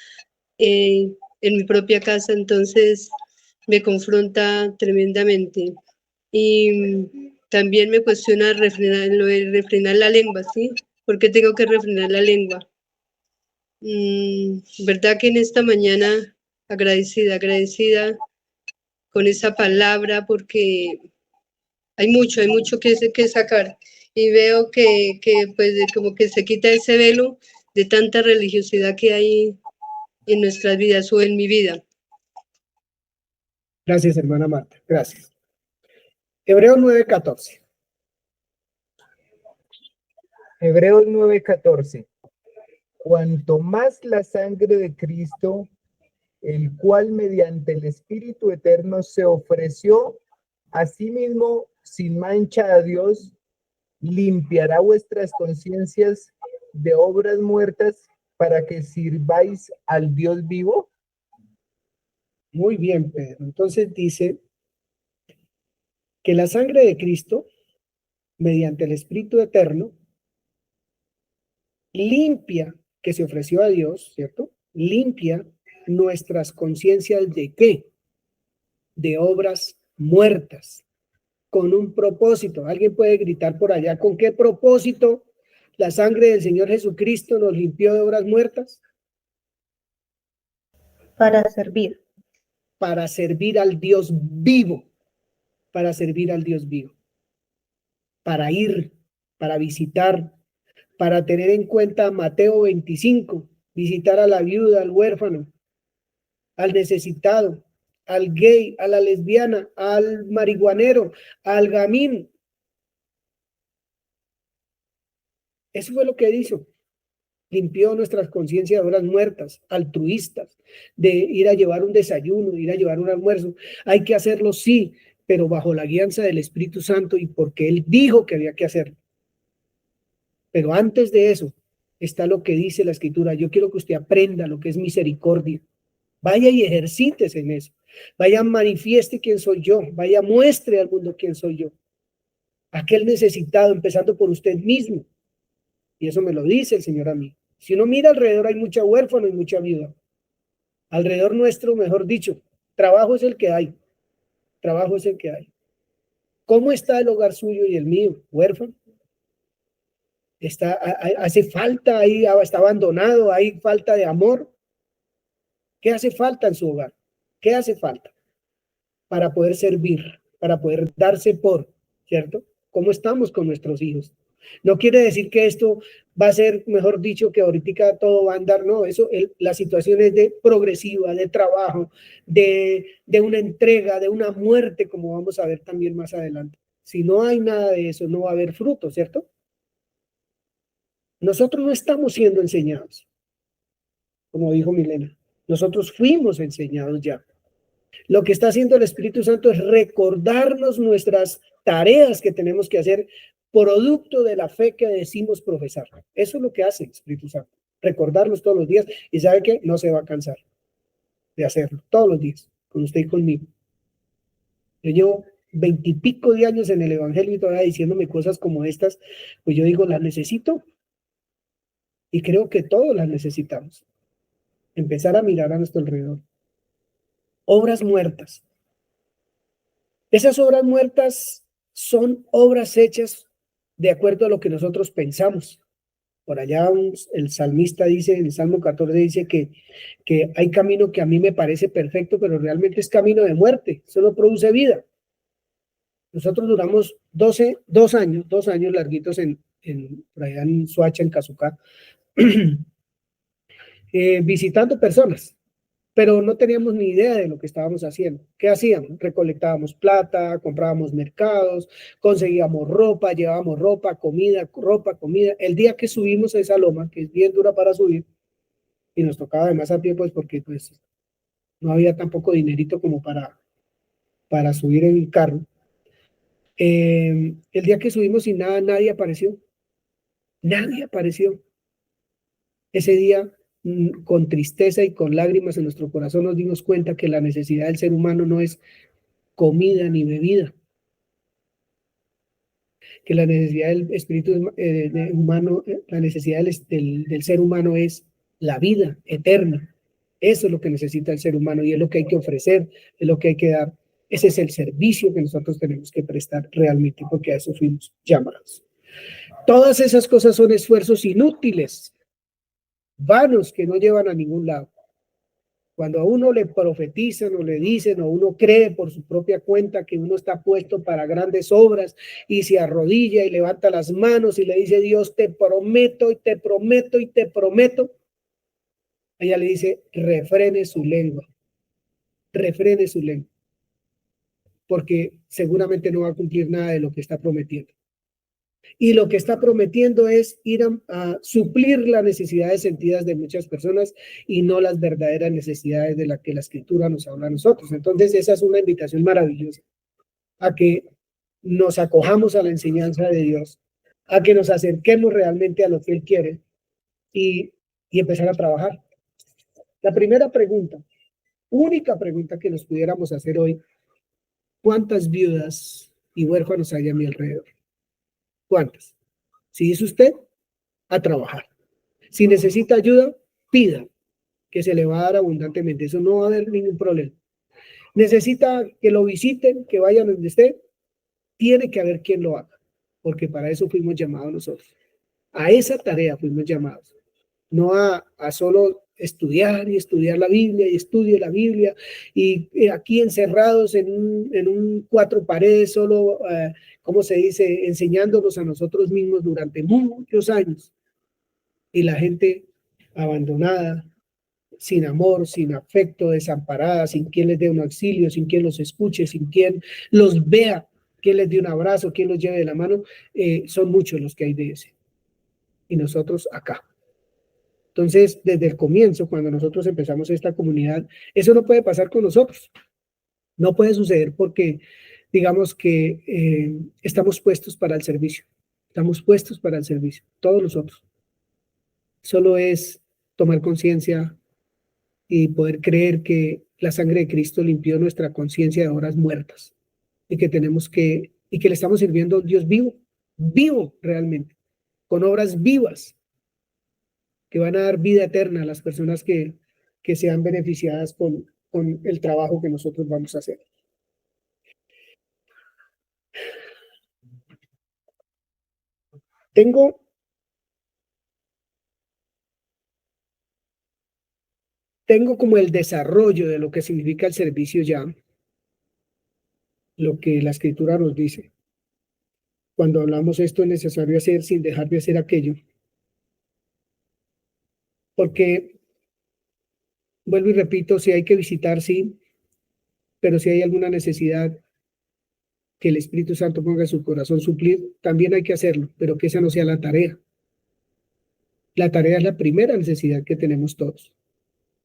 en mi propia casa, entonces me confronta tremendamente. Y también me cuestiona lo de refrenar la lengua, ¿sí? ¿Por qué tengo que refrenar la lengua? ¿Verdad que en esta mañana agradecida con esa palabra, porque hay mucho que sacar, y veo que pues como que se quita ese velo de tanta religiosidad que hay en nuestras vidas o en mi vida. Gracias, hermana Marta. Gracias. Hebreos 9:14. Hebreos 9:14. Cuanto más la sangre de Cristo, el cual mediante el Espíritu Eterno se ofreció a sí mismo sin mancha a Dios, limpiará vuestras conciencias de obras muertas para que sirváis al Dios vivo. Muy bien, Pedro. Entonces dice que la sangre de Cristo, mediante el Espíritu Eterno, limpia, que se ofreció a Dios, ¿cierto? Limpia nuestras conciencias de ¿qué? De obras muertas, con un propósito. ¿Alguien puede gritar por allá con qué propósito la sangre del Señor Jesucristo nos limpió de obras muertas? Para servir. Para servir al Dios vivo, para servir al Dios vivo, para ir, para visitar, para tener en cuenta Mateo 25, visitar a la viuda, al huérfano, al necesitado, al gay, a la lesbiana, al marihuanero, al gamín. Eso fue lo que hizo. Limpió nuestras conciencias de obras muertas, altruistas, de ir a llevar un desayuno, de ir a llevar un almuerzo. Hay que hacerlo, sí, pero bajo la guianza del Espíritu Santo y porque Él dijo que había que hacerlo. Pero antes de eso está lo que dice la Escritura. Yo quiero que usted aprenda lo que es misericordia. Vaya y ejercítese en eso. Vaya, manifieste quién soy yo. Vaya, muestre al mundo quién soy yo. Aquel necesitado, empezando por usted mismo. Y eso me lo dice el Señor a mí. Si uno mira alrededor, hay mucha huérfano y mucha viuda. Alrededor nuestro, mejor dicho, trabajo es el que hay. Trabajo es el que hay. ¿Cómo está el hogar suyo y el mío? Huérfano. Hace falta ahí, está abandonado, hay falta de amor. ¿Qué hace falta en su hogar? ¿Qué hace falta para poder servir, para poder darse por, ¿cierto? ¿Cómo estamos con nuestros hijos? No quiere decir que esto va a ser, mejor dicho, que ahorita todo va a andar, no, eso, la situación es de progresiva, de trabajo, de una entrega, de una muerte, como vamos a ver también más adelante. Si no hay nada de eso, no va a haber fruto, ¿cierto? Nosotros no estamos siendo enseñados, como dijo Milena. Nosotros fuimos enseñados ya. Lo que está haciendo el Espíritu Santo es recordarnos nuestras tareas que tenemos que hacer producto de la fe que decimos profesar. Eso es lo que hace el Espíritu Santo, recordarnos todos los días, y ¿sabe qué? No se va a cansar de hacerlo todos los días, con usted y conmigo. Yo llevo 20 y pico de años en el Evangelio y todavía diciéndome cosas como estas, pues yo digo, las necesito, y creo que todos las necesitamos. Empezar a mirar a nuestro alrededor. Obras muertas. Esas obras muertas son obras hechas de acuerdo a lo que nosotros pensamos. Por allá el salmista dice, en el Salmo 14 dice que hay camino que a mí me parece perfecto, pero realmente es camino de muerte, eso no produce vida. Nosotros duramos 2 años larguitos por allá en Soacha, en Cazucá, visitando personas. pero no teníamos ni idea de lo que estábamos haciendo. ¿Qué hacíamos? Recolectábamos plata, comprábamos mercados, conseguíamos ropa, llevábamos ropa, comida. El día que subimos a esa loma, que es bien dura para subir, y nos tocaba además a pie, pues porque pues no había tampoco dinerito como para subir en el carro. El día que subimos sin nada, nadie apareció. Nadie apareció. Ese día, con tristeza y con lágrimas en nuestro corazón, nos dimos cuenta que la necesidad del ser humano no es comida ni bebida, que la necesidad del espíritu humano, la necesidad del ser humano es la vida eterna. Eso es lo que necesita el ser humano y es lo que hay que ofrecer, es lo que hay que dar. Ese es el servicio que nosotros tenemos que prestar realmente, porque a eso fuimos llamados. Todas esas cosas son esfuerzos inútiles, vanos, que no llevan a ningún lado. Cuando a uno le profetizan o le dicen o uno cree por su propia cuenta que uno está puesto para grandes obras y se arrodilla y levanta las manos y le dice: Dios, te prometo y te prometo y te prometo, ella le dice: refrene su lengua, porque seguramente no va a cumplir nada de lo que está prometiendo. Y lo que está prometiendo es ir a suplir las necesidades sentidas de muchas personas y no las verdaderas necesidades de las que la Escritura nos habla a nosotros. Entonces, esa es una invitación maravillosa a que nos acojamos a la enseñanza de Dios, a que nos acerquemos realmente a lo que Él quiere y empezar a trabajar. La primera pregunta, única pregunta que nos pudiéramos hacer hoy: ¿cuántas viudas y huérfanos hay a mi alrededor? ¿Cuántas? Si es usted, a trabajar. Si necesita ayuda, pida, que se le va a dar abundantemente. Eso no va a haber ningún problema. Necesita que lo visiten, que vayan donde esté, tiene que haber quien lo haga, porque para eso fuimos llamados nosotros. A esa tarea fuimos llamados, no a solo estudiar y estudiar la Biblia y estudie la Biblia y aquí encerrados en un cuatro paredes solo, ¿cómo se dice?, enseñándonos a nosotros mismos durante muchos años, y la gente abandonada, sin amor, sin afecto, desamparada, sin quien les dé un auxilio, sin quien los escuche, sin quien los vea, quien les dé un abrazo, quien los lleve de la mano. Son muchos los que hay de ese, y nosotros acá. Entonces, desde el comienzo, cuando nosotros empezamos esta comunidad, eso no puede pasar con nosotros. No puede suceder porque, digamos que estamos puestos para el servicio. Estamos puestos para el servicio, todos nosotros. Solo es tomar conciencia y poder creer que la sangre de Cristo limpió nuestra conciencia de horas muertas y que le estamos sirviendo a un Dios vivo, vivo realmente, con obras vivas, que van a dar vida eterna a las personas que sean beneficiadas con el trabajo que nosotros vamos a hacer. Tengo como el desarrollo de lo que significa el servicio ya, lo que la Escritura nos dice. Cuando hablamos esto es necesario hacer sin dejar de hacer aquello. Porque, vuelvo y repito, si hay que visitar, sí, pero si hay alguna necesidad que el Espíritu Santo ponga en su corazón suplir, también hay que hacerlo, pero que esa no sea la tarea. La tarea es la primera necesidad que tenemos todos.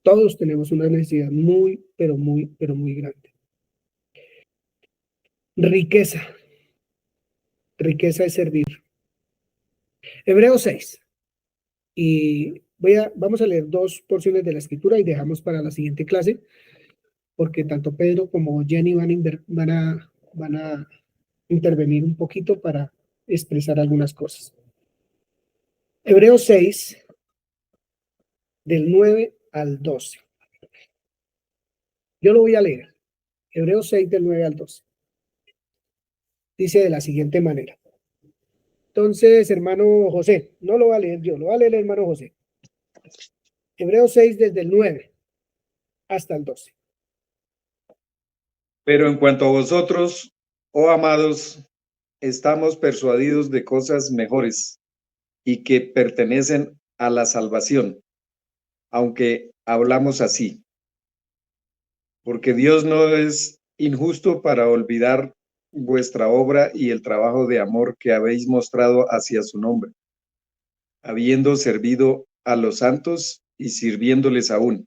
Todos tenemos una necesidad muy, pero muy grande. Riqueza. Riqueza es servir. Hebreos 6. Y vamos a leer dos porciones de la Escritura y dejamos para la siguiente clase, porque tanto Pedro como Jenny van a intervenir un poquito para expresar algunas cosas. Hebreos 6, del 9 al 12. Yo lo voy a leer. Hebreos 6, del 9 al 12. Dice de la siguiente manera. Entonces, hermano José, no lo va a leer yo, lo va a leer el hermano José. Hebreos 6, desde el 9 hasta el 12. Pero en cuanto a vosotros, oh amados, estamos persuadidos de cosas mejores y que pertenecen a la salvación, aunque hablamos así. porque Dios no es injusto para olvidar vuestra obra y el trabajo de amor que habéis mostrado hacia su nombre, habiendo servido a los santos y sirviéndoles aún.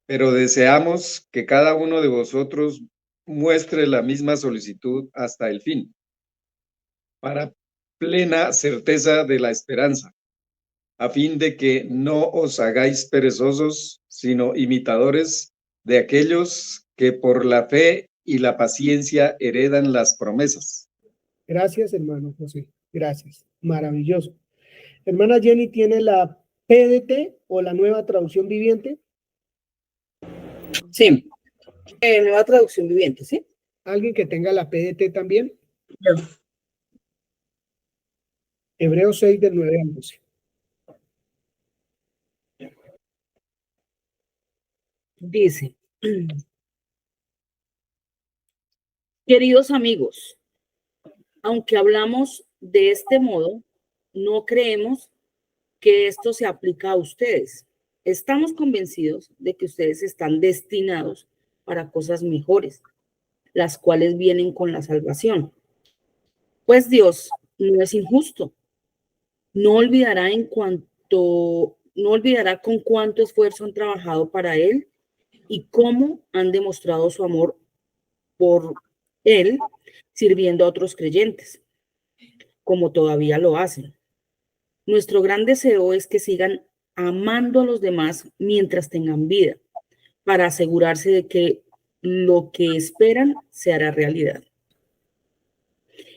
Pero deseamos que cada uno de vosotros muestre la misma solicitud hasta el fin, para plena certeza de la esperanza, a fin de que no os hagáis perezosos, sino imitadores de aquellos que por la fe y la paciencia heredan las promesas. Gracias, hermano José. Gracias. Maravilloso. Hermana Jenny, ¿tiene la PDT o la nueva traducción viviente? Sí. Nueva traducción viviente, ¿sí? ¿Alguien que tenga la PDT también? Yo. Hebreos 6 del 9 al 12. Dice, queridos amigos, aunque hablamos de este modo, no creemos que esto se aplica a ustedes. Estamos convencidos de que ustedes están destinados para cosas mejores, las cuales vienen con la salvación. Pues Dios no es injusto. No olvidará con cuánto esfuerzo han trabajado para Él y cómo han demostrado su amor por Él sirviendo a otros creyentes, como todavía lo hacen. Nuestro gran deseo es que sigan amando a los demás mientras tengan vida, para asegurarse de que lo que esperan se hará realidad.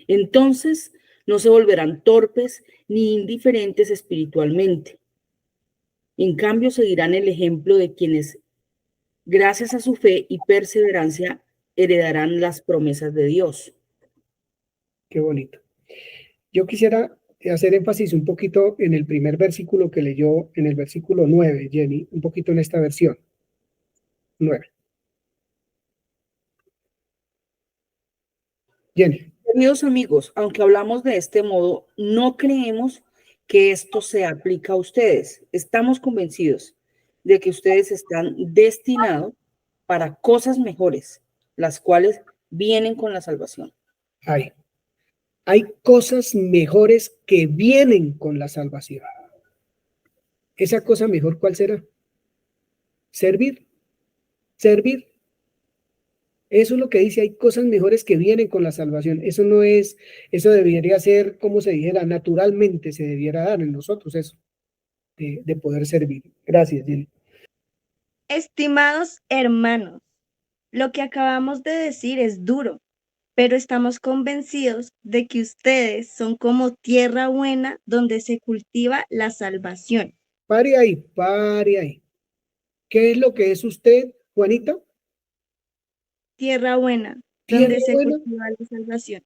Entonces, no se volverán torpes ni indiferentes espiritualmente. En cambio, seguirán el ejemplo de quienes, gracias a su fe y perseverancia, heredarán las promesas de Dios. Qué bonito. Yo quisiera hacer énfasis un poquito en el primer versículo que leyó, en el versículo 9, Jenny, un poquito en esta versión. 9. Jenny. Queridos amigos, aunque hablamos de este modo, no creemos que esto se aplica a ustedes. Estamos convencidos de que ustedes están destinados para cosas mejores, las cuales vienen con la salvación. Hay cosas mejores que vienen con la salvación. ¿Esa cosa mejor cuál será? Servir. Servir. Eso es lo que dice, hay cosas mejores que vienen con la salvación. Eso no es, eso debería ser, como se dijera, naturalmente se debiera dar en nosotros eso, de poder servir. Gracias, Jenny. Estimados hermanos, lo que acabamos de decir es duro, pero estamos convencidos de que ustedes son como tierra buena donde se cultiva la salvación. Pare ahí, pare ahí. ¿Qué es lo que es usted, Juanita? Tierra buena, ¿Tierra donde se buena? cultiva la salvación.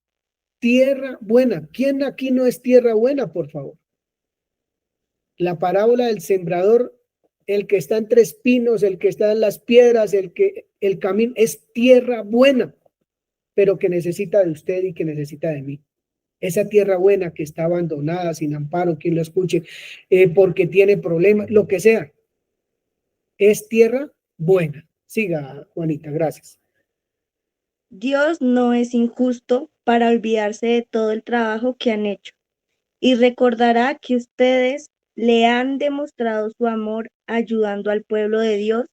Tierra buena. ¿Quién aquí no es tierra buena, por favor? La parábola del sembrador, el que está entre espinos, el que está en las piedras, el camino, es tierra buena, pero que necesita de usted y que necesita de mí. Esa tierra buena que está abandonada, sin amparo, quien lo escuche, porque tiene problemas, lo que sea, es tierra buena. Siga, Juanita, gracias. Dios no es injusto para olvidarse de todo el trabajo que han hecho y recordará que ustedes le han demostrado su amor ayudando al pueblo de Dios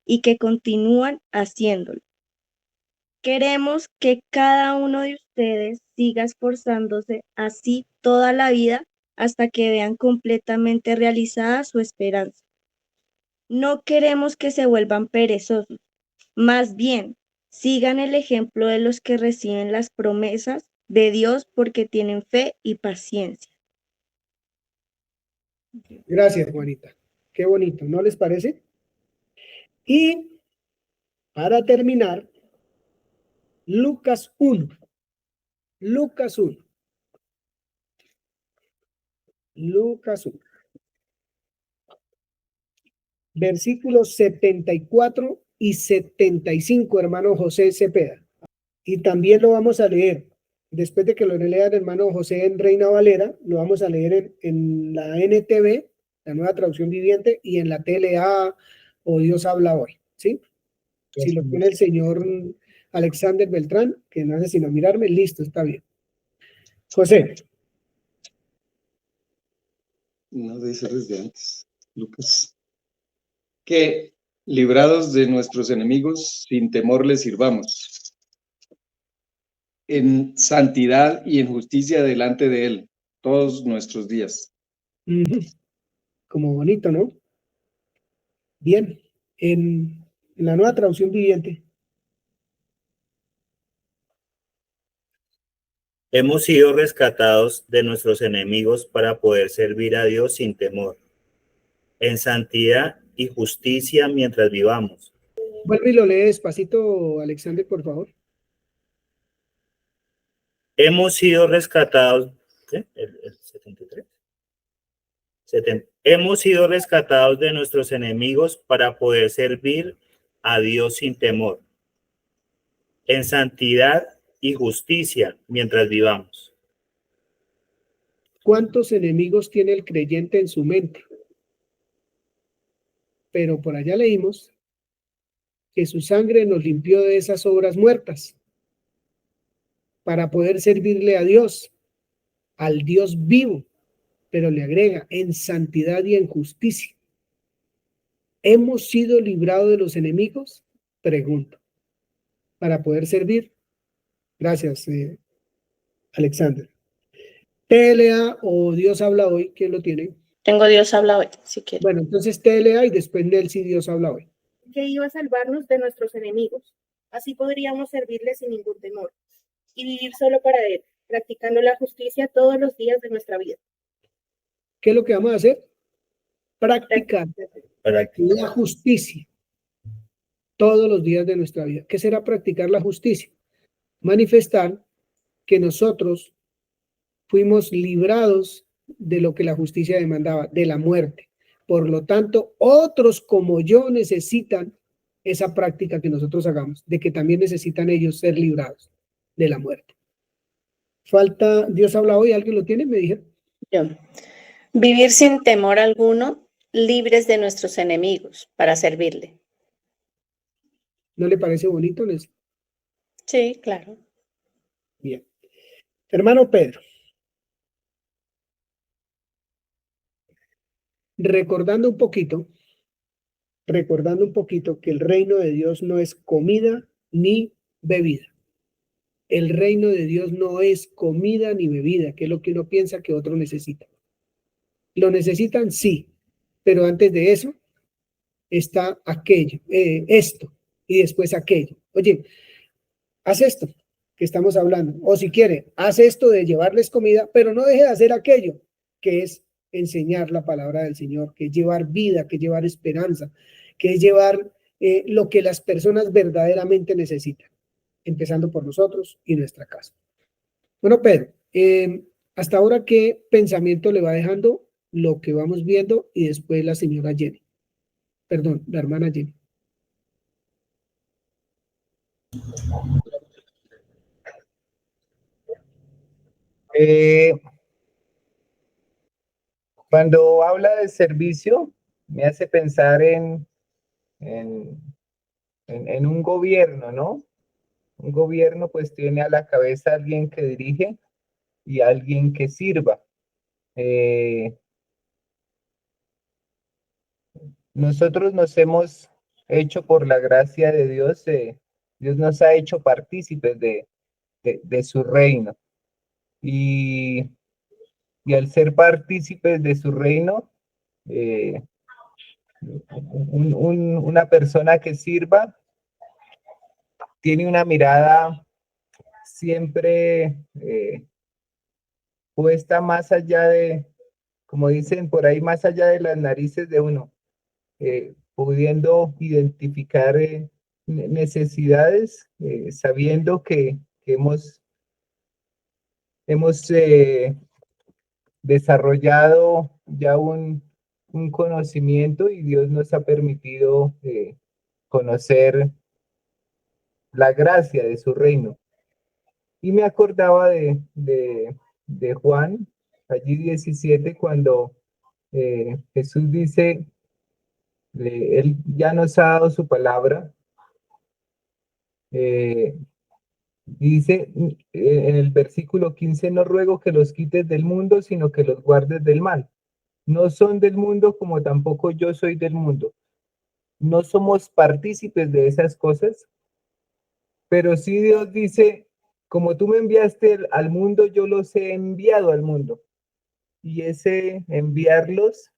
y que continúan haciéndolo. Queremos que cada uno de ustedes siga esforzándose así toda la vida hasta que vean completamente realizada su esperanza. No queremos que se vuelvan perezosos, más bien, sigan el ejemplo de los que reciben las promesas de Dios porque tienen fe y paciencia. Gracias, Juanita. Qué bonito, ¿no les parece? Y para terminar, Lucas 1. Lucas 1. Lucas 1. Versículos 74 y 75, hermano José Cepeda. Y también lo vamos a leer. Después de que lo lea el hermano José en Reina Valera, lo vamos a leer en la NTV, la nueva traducción viviente, y en la TLA o Dios habla hoy, ¿sí? Si lo tiene el señor Alexander Beltrán, que no hace sino mirarme, listo, está bien. José. No debe ser desde antes, Lucas. Que librados de nuestros enemigos, sin temor les sirvamos, en santidad y en justicia delante de Él, todos nuestros días. Como bonito, ¿no? Bien. En la Nueva Traducción Viviente. Hemos sido rescatados de nuestros enemigos para poder servir a Dios sin temor, en santidad y justicia mientras vivamos. Vuelve y lo lee despacito, Alexander, por favor. Hemos sido rescatados, ¿qué? El 73. Hemos sido rescatados de nuestros enemigos para poder servir a Dios sin temor, en santidad y justicia mientras vivamos. ¿Cuántos enemigos tiene el creyente en su mente? Pero por allá leímos que su sangre nos limpió de esas obras muertas para poder servirle a Dios, al Dios vivo, pero le agrega en santidad y en justicia. ¿Hemos sido librados de los enemigos? Pregunto. Para poder servir. Gracias, Alexander. TLA o Dios habla hoy, ¿quién lo tiene? Tengo Dios habla hoy, si quiere. Bueno, entonces TLA y después Nelcy, Dios habla hoy. Que iba a salvarnos de nuestros enemigos. Así podríamos servirle sin ningún temor y vivir solo para Él, practicando la justicia todos los días de nuestra vida. ¿Qué es lo que vamos a hacer? Practicar la justicia todos los días de nuestra vida. ¿Qué será practicar la justicia? Manifestar que nosotros fuimos librados de lo que la justicia demandaba, de la muerte. Por lo tanto, otros como yo necesitan esa práctica que nosotros hagamos, de que también necesitan ellos ser librados de la muerte. Falta, Dios habla hoy, ¿alguien lo tiene? Me dijeron. Yo. Vivir sin temor alguno, libres de nuestros enemigos, para servirle. ¿No le parece bonito, Nelson? Sí, claro. Bien. Hermano Pedro. Recordando un poquito que el reino de Dios no es comida ni bebida. El reino de Dios no es comida ni bebida, que es lo que uno piensa que otro necesita. Lo necesitan, sí, pero antes de eso está aquello, esto, y después aquello. Oye, haz esto que estamos hablando, o si quiere, haz esto de llevarles comida, pero no deje de hacer aquello, que es enseñar la palabra del Señor, que es llevar vida, que es llevar esperanza, que es llevar lo que las personas verdaderamente necesitan, empezando por nosotros y nuestra casa. Bueno, Pedro, hasta ahora, ¿qué pensamiento le va dejando lo que vamos viendo y después la señora Jenny? Perdón, la hermana Jenny. Cuando habla de servicio, me hace pensar en un gobierno, ¿no? Un gobierno pues tiene a la cabeza alguien que dirige y alguien que sirva. Nosotros nos hemos hecho por la gracia de Dios, Dios nos ha hecho partícipes de su reino. Y al ser partícipes de su reino, una persona que sirva tiene una mirada siempre puesta más allá de, como dicen por ahí, más allá de las narices de uno, pudiendo identificar necesidades, sabiendo que hemos desarrollado ya un conocimiento y Dios nos ha permitido conocer la gracia de su reino. Y me acordaba de Juan, allí 17, cuando Jesús dice, Él ya nos ha dado su palabra Dice en el versículo 15, no ruego que los quites del mundo, sino que los guardes del mal. No son del mundo como tampoco yo soy del mundo. No somos partícipes de esas cosas, pero sí Dios dice, como tú me enviaste al mundo, yo los he enviado al mundo. Y ese enviarlos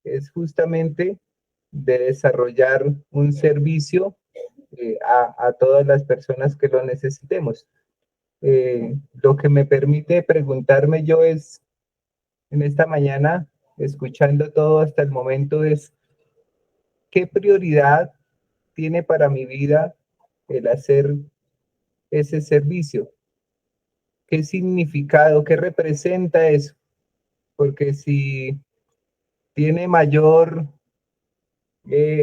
es justamente de desarrollar un servicio a todas las personas que lo necesitemos. Lo que me permite preguntarme yo es, en esta mañana, escuchando todo hasta el momento, es ¿qué prioridad tiene para mi vida el hacer ese servicio? ¿Qué significado, qué representa eso? Porque si tiene mayor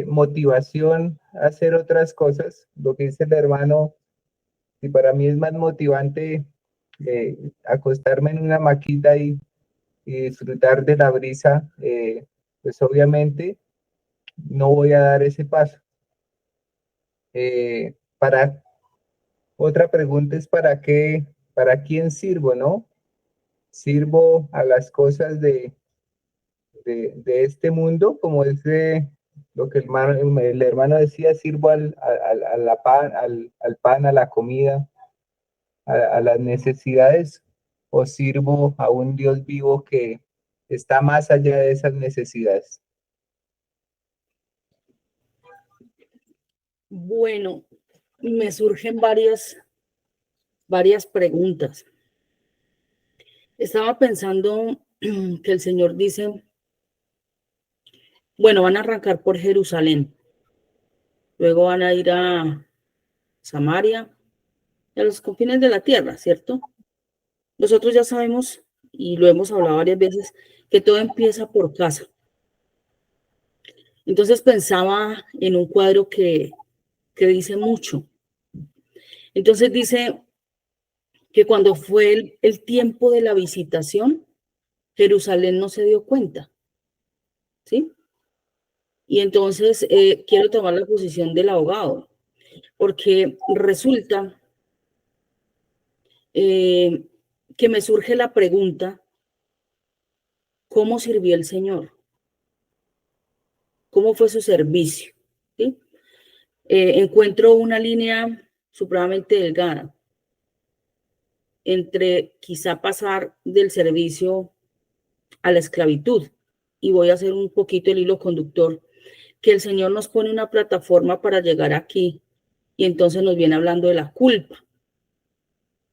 motivación a hacer otras cosas, lo que dice el hermano, y para mí es más motivante acostarme en una maquita y disfrutar de la brisa, pues obviamente no voy a dar ese paso. Para otra pregunta es para quién sirvo, ¿no? Sirvo a las cosas de este mundo, como es lo que el hermano decía, sirvo al pan, a la comida, a las necesidades, o sirvo a un Dios vivo que está más allá de esas necesidades. Bueno, me surgen varias preguntas. Estaba pensando que el Señor dice, bueno, van a arrancar por Jerusalén, luego van a ir a Samaria y a los confines de la tierra, ¿cierto? Nosotros ya sabemos, y lo hemos hablado varias veces, que todo empieza por casa. Entonces pensaba en un cuadro que dice mucho. Entonces dice que cuando fue el tiempo de la visitación, Jerusalén no se dio cuenta, ¿sí? Y entonces quiero tomar la posición del abogado, porque resulta que me surge la pregunta, ¿cómo sirvió el Señor? ¿Cómo fue su servicio? ¿Sí? Encuentro una línea supremamente delgada entre quizá pasar del servicio a la esclavitud. Y voy a hacer un poquito el hilo conductor, que el Señor nos pone una plataforma para llegar aquí y entonces nos viene hablando de la culpa,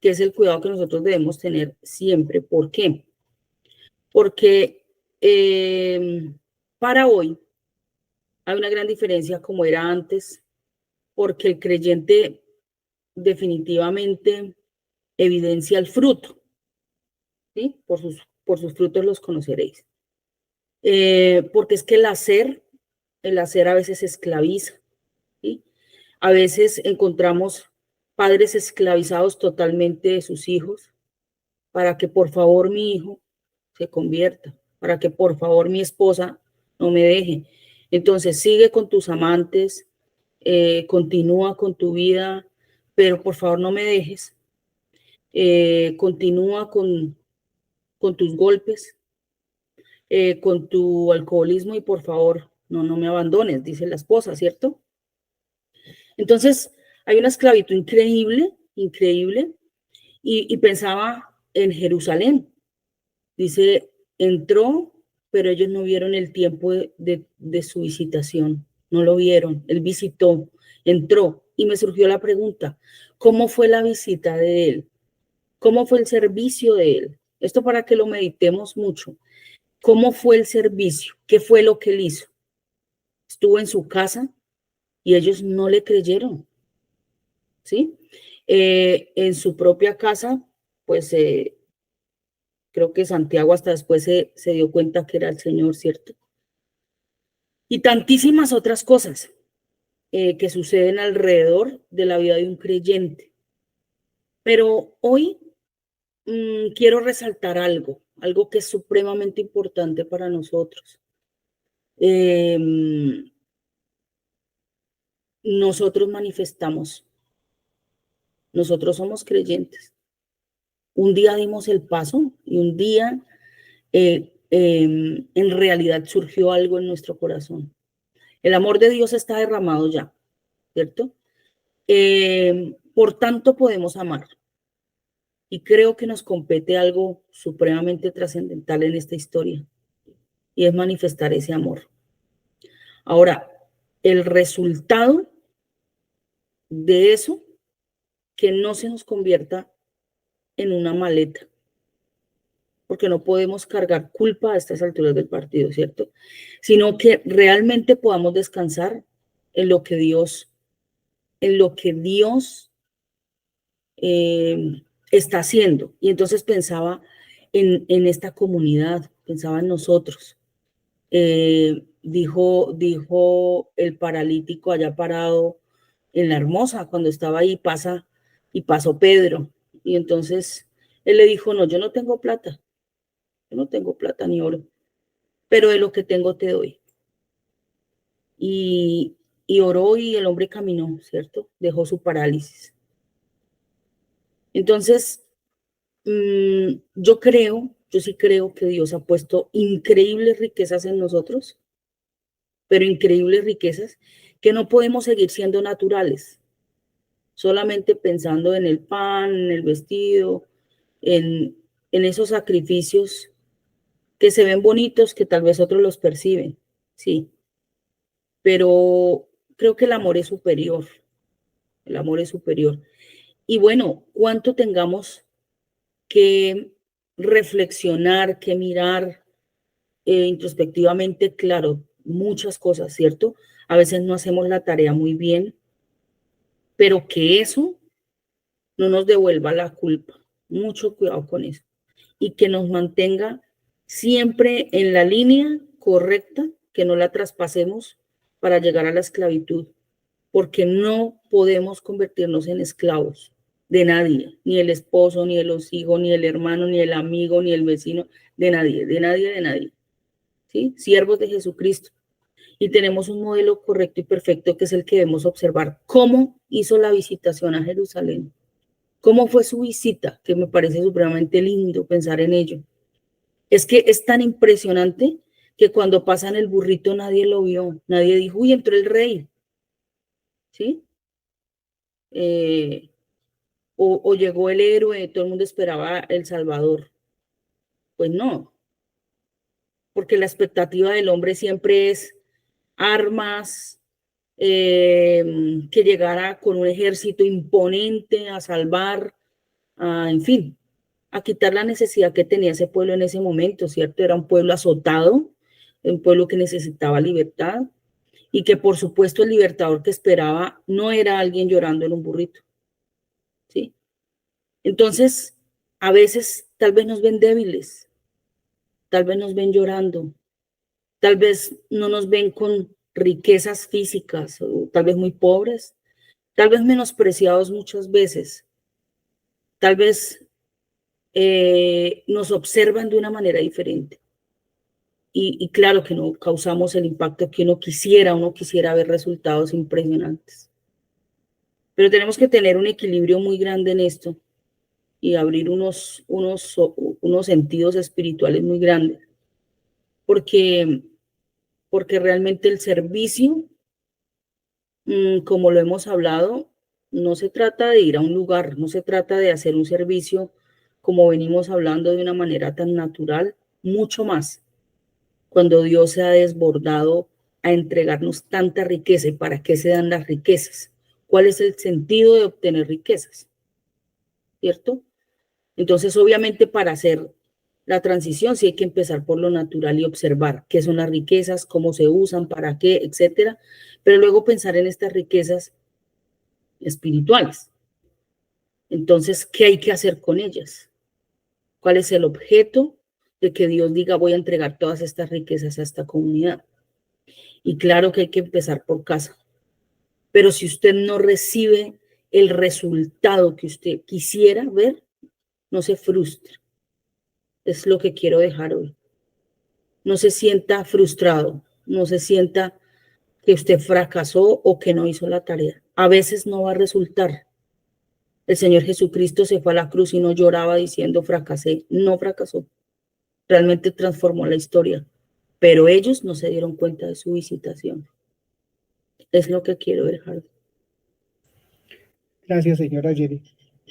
que es el cuidado que nosotros debemos tener siempre. ¿Por qué? Porque para hoy hay una gran diferencia como era antes, porque el creyente definitivamente evidencia el fruto, ¿sí? Por sus frutos los conoceréis. Porque es que el hacer a veces esclaviza, ¿sí? A veces encontramos padres esclavizados totalmente de sus hijos para que por favor mi hijo se convierta, para que por favor mi esposa no me deje. Entonces sigue con tus amantes, continúa con tu vida, pero por favor no me dejes. Continúa con tus golpes, con tu alcoholismo y por favor no me abandones, dice la esposa, ¿cierto? Entonces hay una esclavitud increíble, increíble, y pensaba en Jerusalén. Dice, entró, pero ellos no vieron el tiempo de su visitación, no lo vieron. Él visitó, entró, y me surgió la pregunta, ¿cómo fue la visita de él? ¿Cómo fue el servicio de él? Esto para que lo meditemos mucho. ¿Cómo fue el servicio? ¿Qué fue lo que él hizo? Estuvo en su casa y ellos no le creyeron, ¿sí? En su propia casa, pues creo que Santiago hasta después se dio cuenta que era el Señor, ¿cierto? Y tantísimas otras cosas que suceden alrededor de la vida de un creyente. Pero hoy quiero resaltar algo que es supremamente importante para nosotros. Nosotros manifestamos Nosotros somos creyentes. Un día dimos el paso y un día en realidad surgió algo en nuestro corazón. El amor de Dios está derramado ya, ¿cierto? Por tanto podemos amar. Y creo que nos compete algo supremamente trascendental en esta historia, y es manifestar ese amor. Ahora, el resultado de eso, que no se nos convierta en una maleta, porque no podemos cargar culpa a estas alturas del partido, ¿cierto? Sino que realmente podamos descansar en lo que Dios está haciendo. Y entonces pensaba en esta comunidad, pensaba en nosotros. Dijo el paralítico allá parado en la Hermosa, cuando estaba ahí, pasó Pedro. Y entonces él le dijo, no, yo no tengo plata ni oro, pero de lo que tengo te doy. Y oró y el hombre caminó, ¿cierto? Dejó su parálisis. Entonces, yo sí creo que Dios ha puesto increíbles riquezas en nosotros, pero increíbles riquezas que no podemos seguir siendo naturales, solamente pensando en el pan, en el vestido, en esos sacrificios que se ven bonitos, que tal vez otros los perciben, sí, pero creo que el amor es superior, Y bueno, cuánto tengamos que reflexionar, que mirar introspectivamente, claro, muchas cosas, ¿cierto? A veces no hacemos la tarea muy bien, pero que eso no nos devuelva la culpa. Mucho cuidado con eso. Y que nos mantenga siempre en la línea correcta, que no la traspasemos para llegar a la esclavitud, porque no podemos convertirnos en esclavos de nadie, ni el esposo, ni de los hijos, ni el hermano, ni el amigo, ni el vecino, de nadie. ¿Sí? Siervos de Jesucristo. Y tenemos un modelo correcto y perfecto que es el que debemos observar. ¿Cómo hizo la visitación a Jerusalén? ¿Cómo fue su visita? Que me parece supremamente lindo pensar en ello. Es que es tan impresionante que cuando pasan el burrito nadie lo vio, nadie dijo, uy, entró el rey, ¿sí? O llegó el héroe, todo el mundo esperaba el Salvador. Pues no, porque la expectativa del hombre siempre es armas, que llegara con un ejército imponente a salvar, en fin, a quitar la necesidad que tenía ese pueblo en ese momento, ¿cierto? Era un pueblo azotado, un pueblo que necesitaba libertad y que por supuesto el libertador que esperaba no era alguien llorando en un burrito, ¿sí? Entonces, a veces tal vez nos ven débiles, tal vez nos ven llorando, tal vez no nos ven con riquezas físicas, o tal vez muy pobres, tal vez menospreciados muchas veces, tal vez nos observan de una manera diferente. Y claro que no causamos el impacto que uno quisiera ver resultados impresionantes. Pero tenemos que tener un equilibrio muy grande en esto y abrir unos sentidos espirituales muy grandes. Porque realmente el servicio, como lo hemos hablado, no se trata de ir a un lugar, no se trata de hacer un servicio como venimos hablando de una manera tan natural, mucho más cuando Dios se ha desbordado a entregarnos tanta riqueza. ¿Y para qué se dan las riquezas? ¿Cuál es el sentido de obtener riquezas? ¿Cierto? Entonces, obviamente, para hacer la transición sí hay que empezar por lo natural y observar qué son las riquezas, cómo se usan, para qué, etcétera, pero luego pensar en estas riquezas espirituales. Entonces, ¿qué hay que hacer con ellas? ¿Cuál es el objeto de que Dios diga voy a entregar todas estas riquezas a esta comunidad? Y claro que hay que empezar por casa. Pero si usted no recibe el resultado que usted quisiera ver, no se frustre. Es lo que quiero dejar hoy. No se sienta frustrado, no se sienta que usted fracasó o que no hizo la tarea. A veces no va a resultar. El Señor Jesucristo se fue a la cruz y no lloraba diciendo fracasé. No fracasó. Realmente transformó la historia. Pero ellos no se dieron cuenta de su visitación. Es lo que quiero dejar. Gracias, señora Jenny.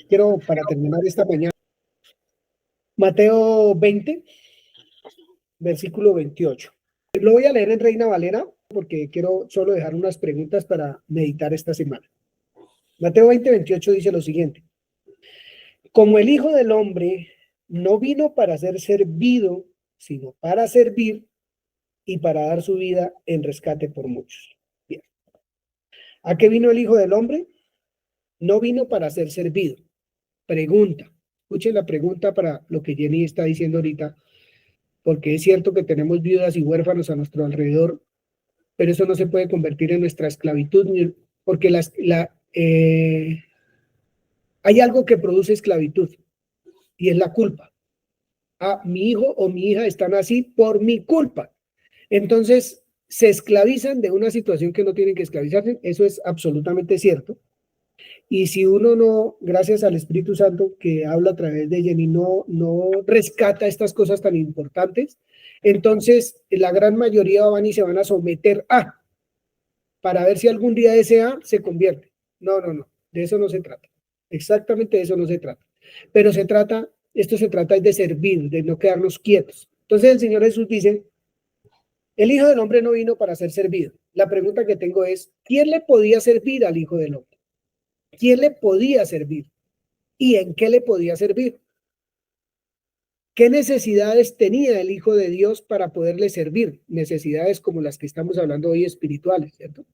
Quiero, para terminar esta mañana, Mateo 20, versículo 28. Lo voy a leer en Reina Valera porque quiero solo dejar unas preguntas para meditar esta semana. Mateo 20, 28 dice lo siguiente. Como el Hijo del Hombre no vino para ser servido, sino para servir y para dar su vida en rescate por muchos. Bien. ¿A qué vino el Hijo del Hombre? No vino para ser servido. Pregunta. Escuchen la pregunta para lo que Jenny está diciendo ahorita, porque es cierto que tenemos viudas y huérfanos a nuestro alrededor, pero eso no se puede convertir en nuestra esclavitud, porque hay algo que produce esclavitud y es la culpa. Ah, mi hijo o mi hija están así por mi culpa. Entonces, se esclavizan de una situación que no tienen que esclavizarse. Eso es absolutamente cierto. Y si uno no, gracias al Espíritu Santo que habla a través de Jenny, no rescata estas cosas tan importantes, entonces la gran mayoría van y se van a someter a, para ver si algún día ese A se convierte. No, de eso no se trata. Exactamente de eso no se trata. Pero esto se trata de servir, de no quedarnos quietos. Entonces el Señor Jesús dice, el Hijo del Hombre no vino para ser servido. La pregunta que tengo es, ¿quién le podía servir al Hijo del Hombre? ¿Quién le podía servir? ¿Y en qué le podía servir? ¿Qué necesidades tenía el Hijo de Dios para poderle servir? Necesidades como las que estamos hablando hoy espirituales, ¿cierto?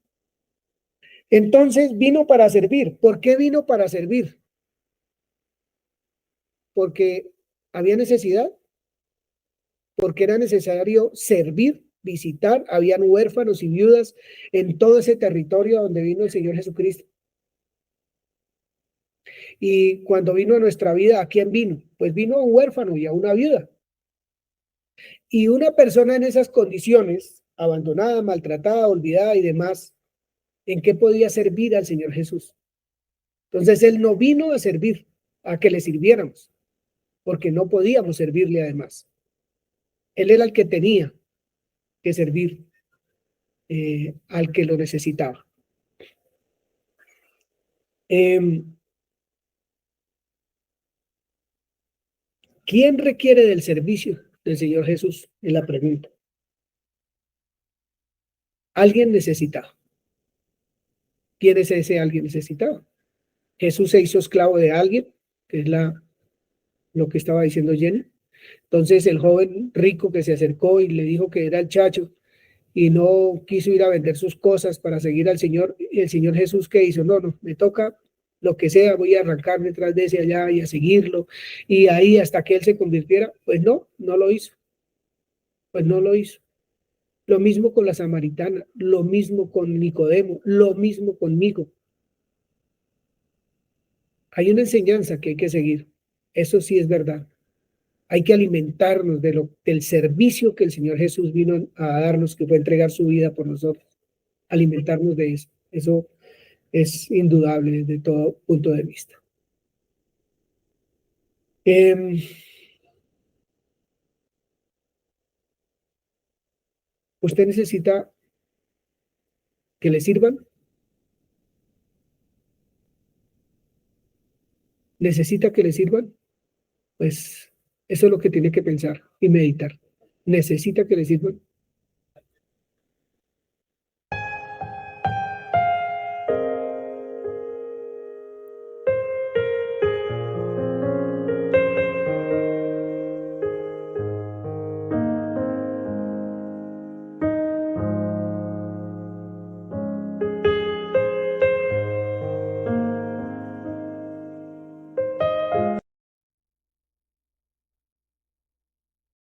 Entonces vino para servir. ¿Por qué vino para servir? Porque había necesidad, porque era necesario servir, visitar. Habían huérfanos y viudas en todo ese territorio donde vino el Señor Jesucristo. Y cuando vino a nuestra vida, ¿a quién vino? Pues vino a un huérfano y a una viuda. Y una persona en esas condiciones, abandonada, maltratada, olvidada y demás, ¿en qué podía servir al Señor Jesús? Entonces Él no vino a servir, a que le sirviéramos, porque no podíamos servirle además. Él era el que tenía que servir al que lo necesitaba. ¿Quién requiere del servicio del Señor Jesús? Es la pregunta. Alguien necesitado. ¿Quién es ese alguien necesitado? Jesús se hizo esclavo de alguien, que es lo que estaba diciendo Jenny. Entonces el joven rico que se acercó y le dijo que era el chacho y no quiso ir a vender sus cosas para seguir al Señor, y el Señor Jesús, ¿qué hizo? No, me toca lo que sea, voy a arrancarme detrás de ese allá y a seguirlo, y ahí hasta que él se convirtiera. Pues no lo hizo. Pues no lo hizo. Lo mismo con la samaritana, lo mismo con Nicodemo, lo mismo conmigo. Hay una enseñanza que hay que seguir. Eso sí es verdad. Hay que alimentarnos del servicio que el Señor Jesús vino a darnos, que fue entregar su vida por nosotros. Alimentarnos de eso. Eso es indudable desde todo punto de vista. ¿Usted necesita que le sirvan? ¿Necesita que le sirvan? Pues eso es lo que tiene que pensar y meditar. ¿Necesita que le sirvan?